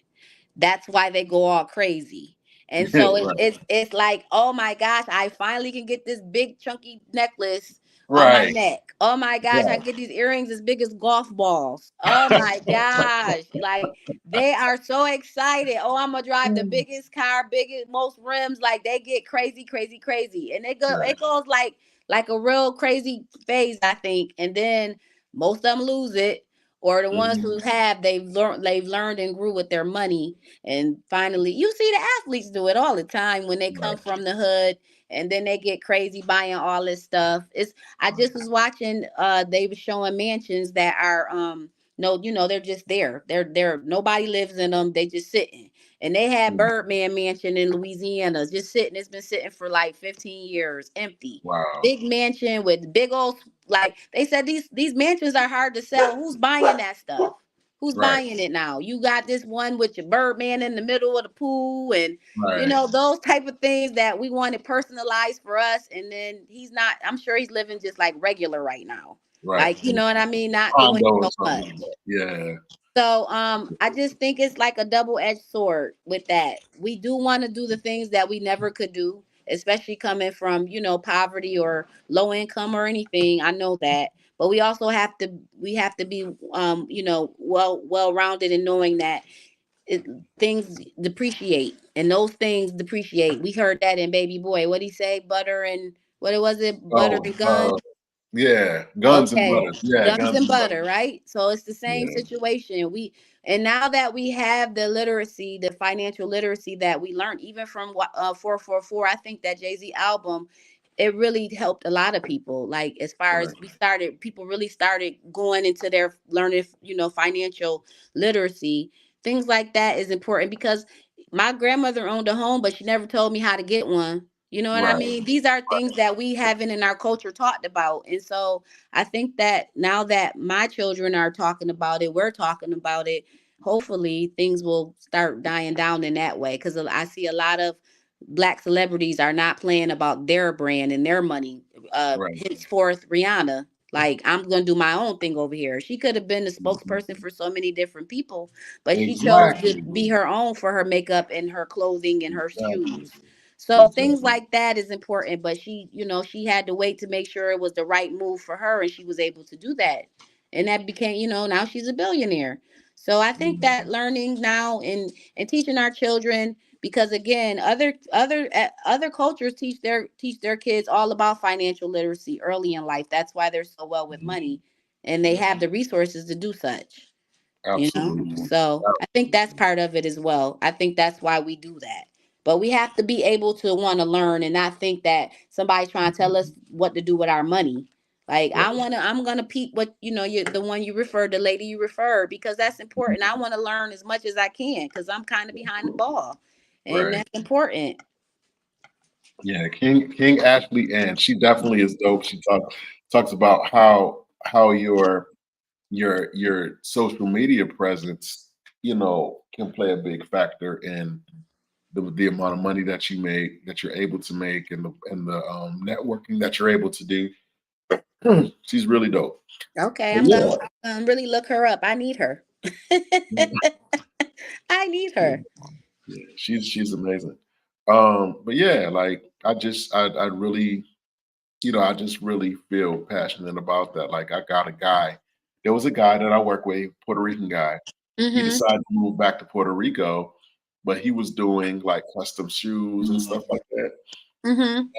that's why they go all crazy. And so Right. it's like, oh my gosh, I finally can get this big chunky necklace on my Right. neck. Oh my gosh, I Yeah. can get these earrings as big as golf balls. Oh my gosh. Like they are so excited. Oh, I'm gonna drive the biggest car, biggest, most rims. Like they get crazy, crazy, crazy. And Right. it goes like a real crazy phase, I think. And then most of them lose it, or the ones Mhm. who have, they've learned and grew with their money. And finally, you see the athletes do it all the time when they come Right. from the hood, and then they get crazy buying all this stuff. It's I just was watching, they were showing mansions that are no, they're just there. They're nobody lives in them. They just sitting. And they had Mhm. Birdman Mansion in Louisiana just sitting. It's been sitting for like 15 years, empty. Wow. Big mansion with big old, like they said, these mansions are hard to sell. Who's buying that stuff? Who's Right. buying it now? You got this one with your Birdman in the middle of the pool, and Right. those type of things that we wanted personalized for us. And then he's not. I'm sure he's living just like regular right now. Right. Like, you know what I mean? Not doing Condo or so something much. like that. Yeah. So I just think it's like a double-edged sword with that. We do want to do the things that we never could do, especially coming from, poverty or low income or anything. I know that. But we have to be well-rounded in knowing that it, things depreciate, and those things depreciate. We heard that in Baby Boy. What he say? Butter and what it was it? Butter Oh, and guns. yeah. Guns and Okay. butter. Yeah, Guns guns and and butter. butter, right? So it's the same Yeah. situation. And now that we have the literacy, the financial literacy that we learned, even from 444, I think that Jay-Z album, it really helped a lot of people. Like as far as Right. people really started going into their learning, financial literacy. Things like that is important because my grandmother owned a home, but she never told me how to get one. You know what I Right. mean? These are things that we haven't in our culture talked about. And so I think that now that my children are talking about it, we're talking about it, hopefully things will start dying down in that way. Because I see a lot of black celebrities are not playing about their brand and their money. Right. Henceforth, Rihanna, like, I'm going to do my own thing over here. She could have been the Mhm. spokesperson for so many different people, but she chose to Exactly. be her own for her makeup and her clothing and her Exactly. shoes. So things Exactly. like that is important, but she had to wait to make sure it was the right move for her, and she was able to do that. And that became, now she's a billionaire. So I think Mhm. that learning now and teaching our children, because again, other cultures teach their kids all about financial literacy early in life. That's why they're so well with Mhm. money, and they have the resources to do such. Absolutely. So I think that's Absolutely. part of it as well. I think that's why we do that. But we have to be able to want to learn and not think that somebody's trying to tell us what to do with our money. Like Right. I'm gonna peep what you the one you referred, the lady you referred, because that's important. I want to learn as much as I can because I'm kind of behind the ball, and Right. that's important. Yeah. King Ashley Ann. She definitely is dope. She talks about how your social media presence, can play a big factor in the amount of money that you make, that you're able to make, and the networking that you're able to do. She's really dope. Okay, But I'm gonna yeah, really look her up. I need her. I need yeah, her. yeah, she's amazing. But yeah, like I really, I just really feel passionate about that. Like I got a guy. There was a guy that I work with, Puerto Rican guy. He Mhm. decided to move back to Puerto Rico, but he was doing like custom shoes and stuff like that. Mhm.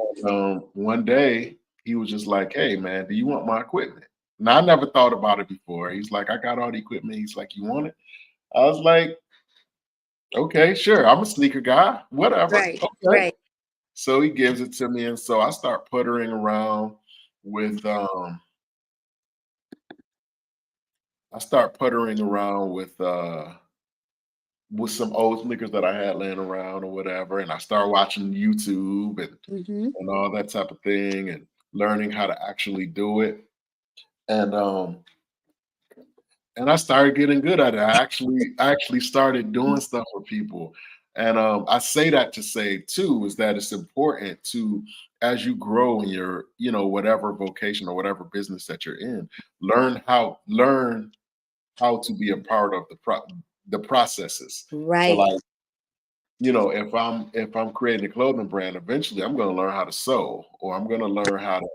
One day he was just like, "Hey man, do you want my equipment?" Now I never thought about it before. He's like, "I got all the equipment." He's like, "You want it?" I was like, Okay, sure. I'm a sneaker guy. Whatever. Right, Okay. right. So he gives it to me, and so I start puttering around with I start puttering around with some old sneakers that I had laying around or whatever, and I start watching YouTube Hmm. and all that type of thing and learning how to actually do it. And and I started getting good at it. I actually started doing stuff for people. And I say that to say too is that it's important to, as you grow in your, whatever vocation or whatever business that you're in, learn how to be a part of the processes. So Right. like, if I'm creating a clothing brand, eventually I'm going to learn how to sew, or I'm going to learn how to,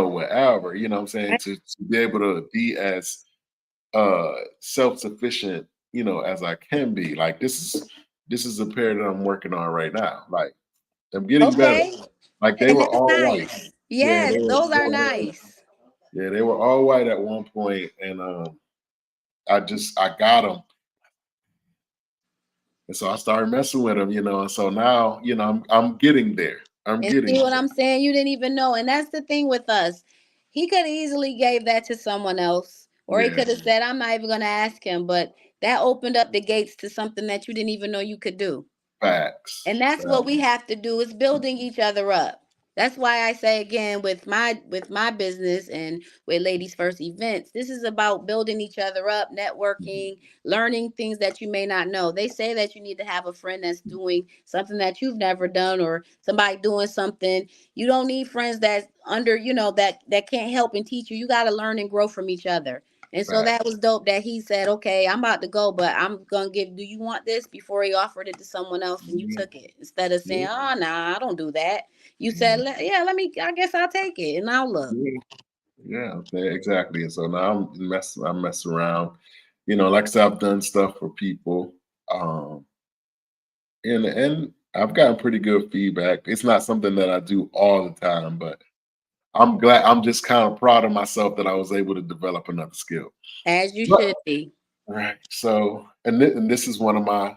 whatever, what I'm saying, to be able to be as self-sufficient, as I can be. Like this is a pair that I'm working on right now. Like I'm getting better. Okay. Like they And were that's all white. nice. Yeah, Yes, those are nice. they were all white at one point, and I got them, and so I started messing with them, and so now, I'm getting there. I'm And getting see what there. I'm saying? You didn't even know. And that's the thing with us. He could have easily gave that to someone else. Or he Yeah, could have said, I'm not even gonna ask him. But that opened up the gates to something that you didn't even know you could do. facts. And that's what we have to do, is building each other up. That's why I say again, with my business and with Ladies First Events, this is about building each other up, networking, learning things that you may not know. They say that you need to have a friend that's doing something that you've never done, or somebody doing something. You don't need friends that's under, that can't help and teach you. You got to learn and grow from each other. And so that Facts. was dope that he said, okay, I'm about to go, but I'm going to give, do you want this? Before he offered it to someone else and you Yeah, took it. Instead of saying, yeah, oh, nah, I don't do that. You said, yeah, yeah, let me, I guess I'll take it. And I'll look. yeah. Yeah, exactly. And so now I mess around. Like I said, I've done stuff for people. Um, and I've gotten pretty good feedback. It's not something that I do all the time, but I'm just kind of proud of myself that I was able to develop another skill. As you But should be. right. So and this is one of my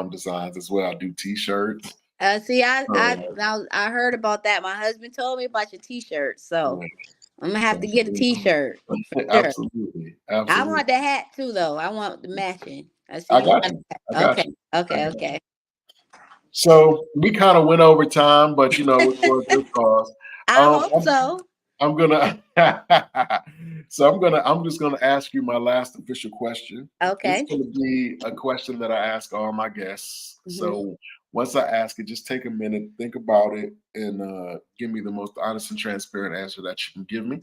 designs as well. I do t-shirts. See, I Um, now I heard about that. My husband told me about your t-shirt. So right. I'm gonna have So to get a t-shirt for sure. absolutely, I absolutely. want the hat too though. I want the matching. I see I you got got you. that. I got Okay. you. I Okay. got you. Okay. So we kind of went over time, but it's for a good cause. I Um, hope so. I'm gonna I'm just gonna ask you my last official question. It's Okay. gonna be a question that I ask all my guests. Hmm. So once I ask it, just take a minute, think about it, and give me the most honest and transparent answer that you can give me.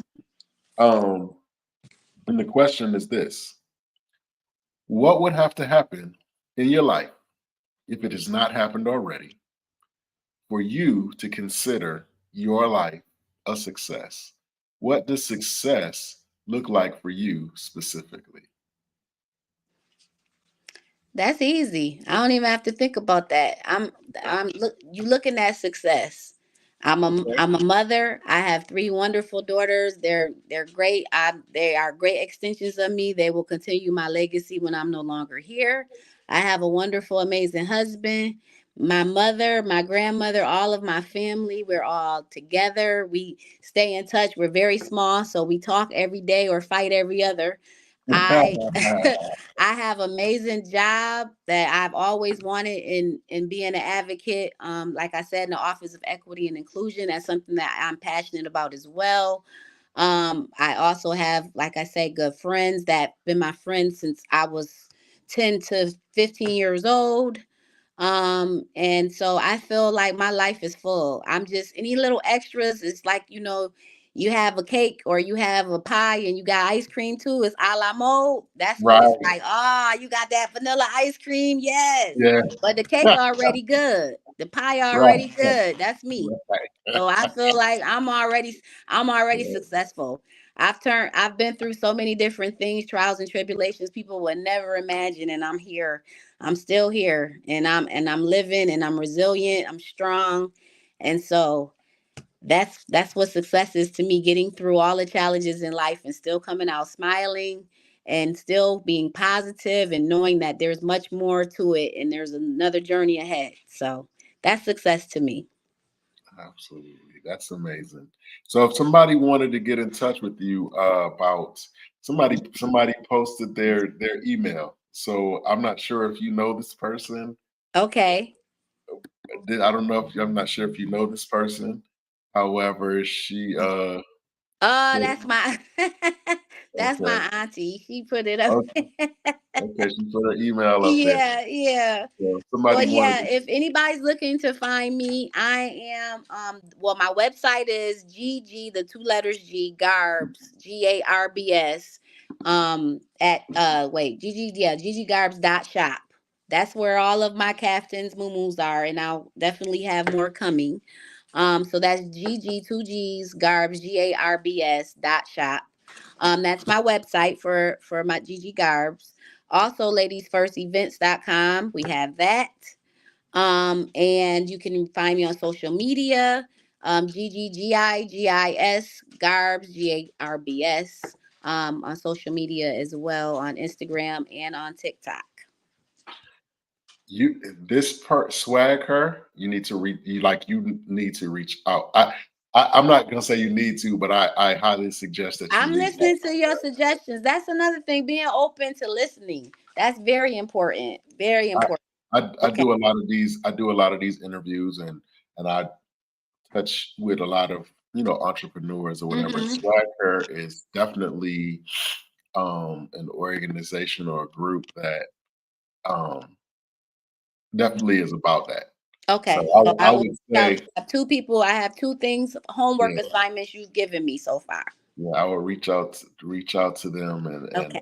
Um, and the question is this: what would have to happen in your life if it has not happened already for you to consider your life a success? What does success look like for you specifically? That's easy. I don't even have to think about that. I'm look you looking at success. Okay. I'm a mother. I have three wonderful daughters. They're great. They are great extensions of me. They will continue my legacy when I'm no longer here. I have a wonderful, amazing husband. My mother, my grandmother, all of my family, we're all together. We stay in touch. We're very small, so we talk every day or fight every other. I I have amazing job that I've always wanted in being an advocate. Like I said, in the Office of Equity and Inclusion, that's something that I'm passionate about as well. I also have, like I say, good friends that been my friends since I was 10 to 15 years old. And so I feel like my life is full. I'm just any little extras. It's like, you have a cake or you have a pie and you got ice cream too. It's a la mode. That's what it's Right. like. Ah, you got that vanilla ice cream. Yes. Yeah. But the cake already good. The pie Right. already good. That's me. So I Right. feel like I'm already successful. I've been through so many different things, trials and tribulations people would never imagine, and I'm here. I'm still here, and I'm living, and I'm resilient, I'm strong. And so that's what success is to me, getting through all the challenges in life and still coming out smiling and still being positive and knowing that there's much more to it and there's another journey ahead. So that's success to me. Absolutely. That's amazing. So if somebody wanted to get in touch with you about somebody posted their email. So I'm not sure if you know this person. Okay. I don't know if I'm not sure if you know this person. However, she Oh, put that's my that's okay. my auntie. She put it up. Okay, okay, she put her email up there. Yeah, yeah. So if Well, somebody wanted yeah, if anybody's looking to find me, I am well, my website is GG, the two letters G, Garbs, GARBS. At wait, GG, yeah, ggarbs.shop. That's where all of my caftans, muumuus are, and I'll definitely have more coming. So that's GG, two G's, Garbs, GARBS dot shop. That's my website for my GG Garbs. Also, ladiesfirstevents.com. We have that. And you can find me on social media. GGGIGIS Garbs, GARBS. On social media as well, on Instagram and on TikTok. you this part swag her, you need to you need to reach out. I'm not gonna say you need to, but I highly suggest that you I'm reach out. listening to your suggestions. That's another thing, being open to listening. That's very important. Very I, important. I Okay. do a lot of these interviews and I touch with a lot of entrepreneurs or whatever. Mm-hmm. Swagger is definitely an organization or a group that um definitely is about that. So Okay. So I I will would reach out say, to I have two people. I have two things, homework yeah, assignments you've given me so far. yeah, I would reach out to them Okay.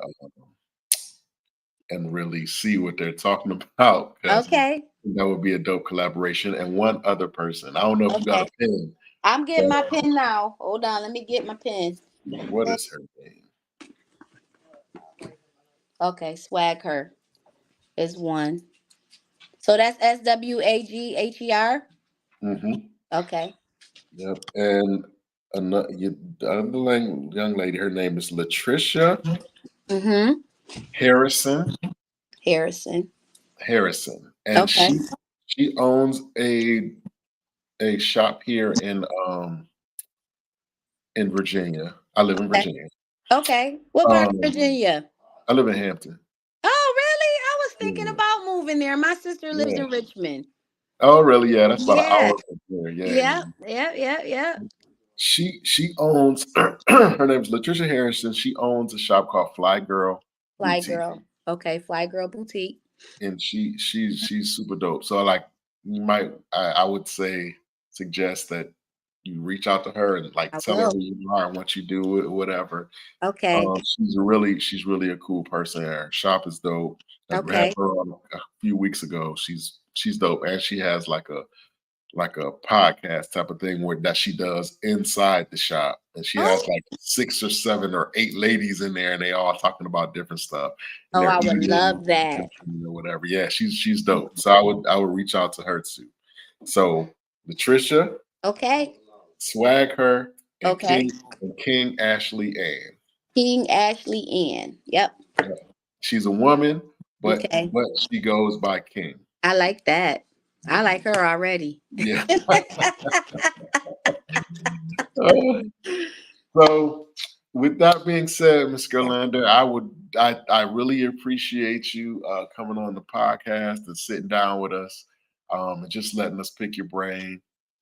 and really see what they're talking about because Okay. that would be a dope collaboration. And one other person, I don't know if you got a Okay. pen, I'm getting but my pen now. Hold on. Let me get my pen. what is her name? Okay. Swag her is one. So that's SWAGHER. Hmm. Okay. Yep. And another the other young lady, her name is Latricia Mm-hmm. Harrison. Harrison. Harrison, and Okay. she owns a shop here in Virginia. I live in Okay. Virginia. Okay. What part of Um, Virginia? I live in Hampton. Oh, really? I was thinking Yeah. about moving there. My sister lives Yeah. in Richmond. Oh, really? Yeah, that's about an Yeah. hour from here. Yeah, Yeah. yeah. Yeah. Yeah. Yeah. She owns her name's Latricia Harrison. She owns a shop called Fly Girl Fly Boutique, Girl. Okay. Fly Girl Boutique. and she's super dope. So like I would say suggest that you reach out to her and like I tell her will. who you are and what you do, whatever. Okay. She's really a cool person. Her shop is dope. I had Okay. her on a few weeks ago. She's dope, and she has like a podcast type of thing where that she does inside the shop, and she has Oh. like 6 or 7 or 8 ladies in there, and they all talking about different stuff, and Oh, they're I would eating love that. or whatever. Yeah, she's dope. So I would reach out to her too. So Latricia, Okay. Swag her, and Okay. King Ashley Ann. King Ashley Ann. Yep. Yeah. She's a woman, Okay. but she goes by King. I like that. I like her already. Yeah. Uh, so, with that being said, Miss Gerlander, I really appreciate you coming on the podcast and sitting down with us, and just letting us pick your brain.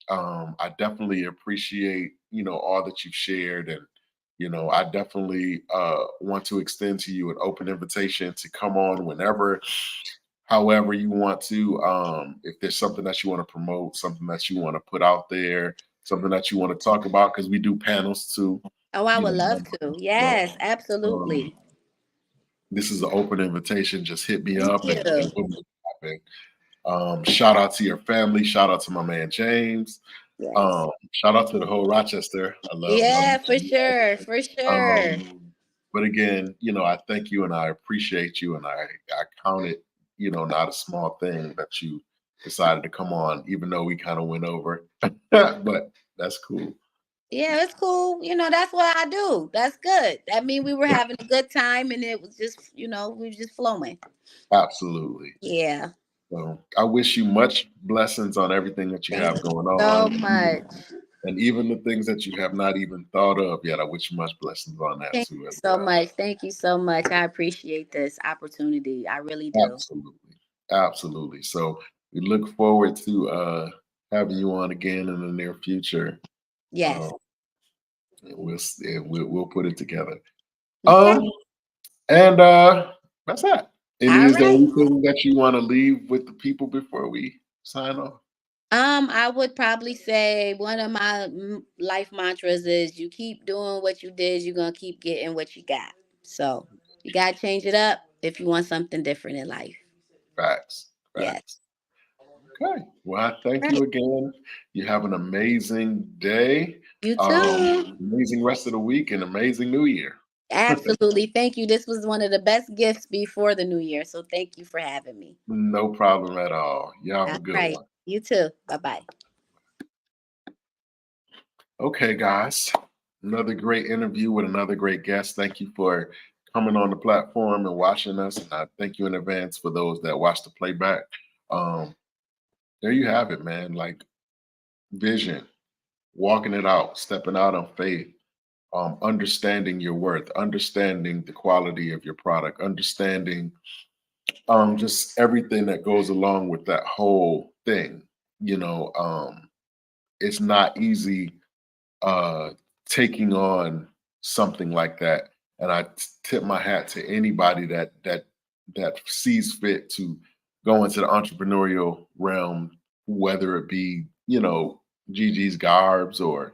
I definitely appreciate all that you've shared, and I definitely want to extend to you an open invitation to come on whenever, however you want to. If there's something that you want to promote, something that you want to put out there, something that you want to talk about, because we do panels too. Oh, I You would know, love to. so, Yes, um, absolutely. this is an open invitation. Just hit me Thank up you. and we'll make it happen. Shout out to your family. Shout out to my man James. Yes. Shout out to the whole Rochester. I love Yeah, for sure. For sure. but again, I thank you and I appreciate you and I count it, not a small thing that you decided to come on, even though we kind of went over. But that's cool. Yeah, it's cool. That's what I do. That's good. That mean we were having a good time and it was just, we were just flowing. Absolutely. Yeah. So I wish you much blessings on everything that you Thank have you going so on, much. and even the things that you have not even thought of yet. I wish you much blessings on that Thank too you as so well. much. Thank you so much. I appreciate this opportunity. I really do. Absolutely. Absolutely. So we look forward to having you on again in the near future. Yes. Um, and we'll put it together. Okay. Um, and that's that. All Is there right. anything that you want to leave with the people before we sign off? I would probably say one of my life mantras is you keep doing what you did, you're going to keep getting what you got. So you got to change it up if you want something different in life. Facts. Yes. Facts. Okay. Well, I thank you Right. again. You have an amazing day, You too. amazing rest of the week, and amazing New Year. Absolutely. Thank you. This was one of the best gifts before the new year. So thank you for having me. No problem at all. You have All a good right. one. You too. Bye bye. Okay, guys. Another great interview with another great guest. Thank you for coming on the platform and watching us. And I thank you in advance for those that watch the playback. Um, there you have it, man. Like vision, walking it out, stepping out on faith, understanding your worth, understanding the quality of your product, understanding just everything that goes along with that whole thing. You know, it's not easy uh, taking on something like that. And I tip my hat to anybody that sees fit to go into the entrepreneurial realm, whether it be Gigi's garbs or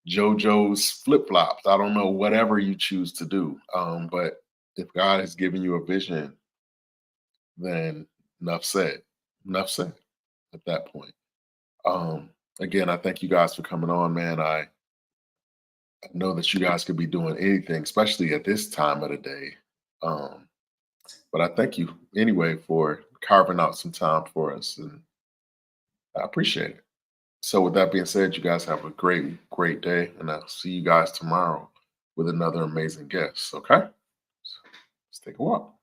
JoJo's flip flops. I don't know, whatever you choose to do. But if God has given you a vision, then enough said. Enough said at that point. Um, Again, I thank you guys for coming on, man. I know that you guys could be doing anything, especially at this time of the day. Um, but I thank you anyway for carving out some time for us, and I appreciate it. So, with that being said, you guys have a great, great day, and I'll see you guys tomorrow with another amazing guest. Okay, so let's take a walk.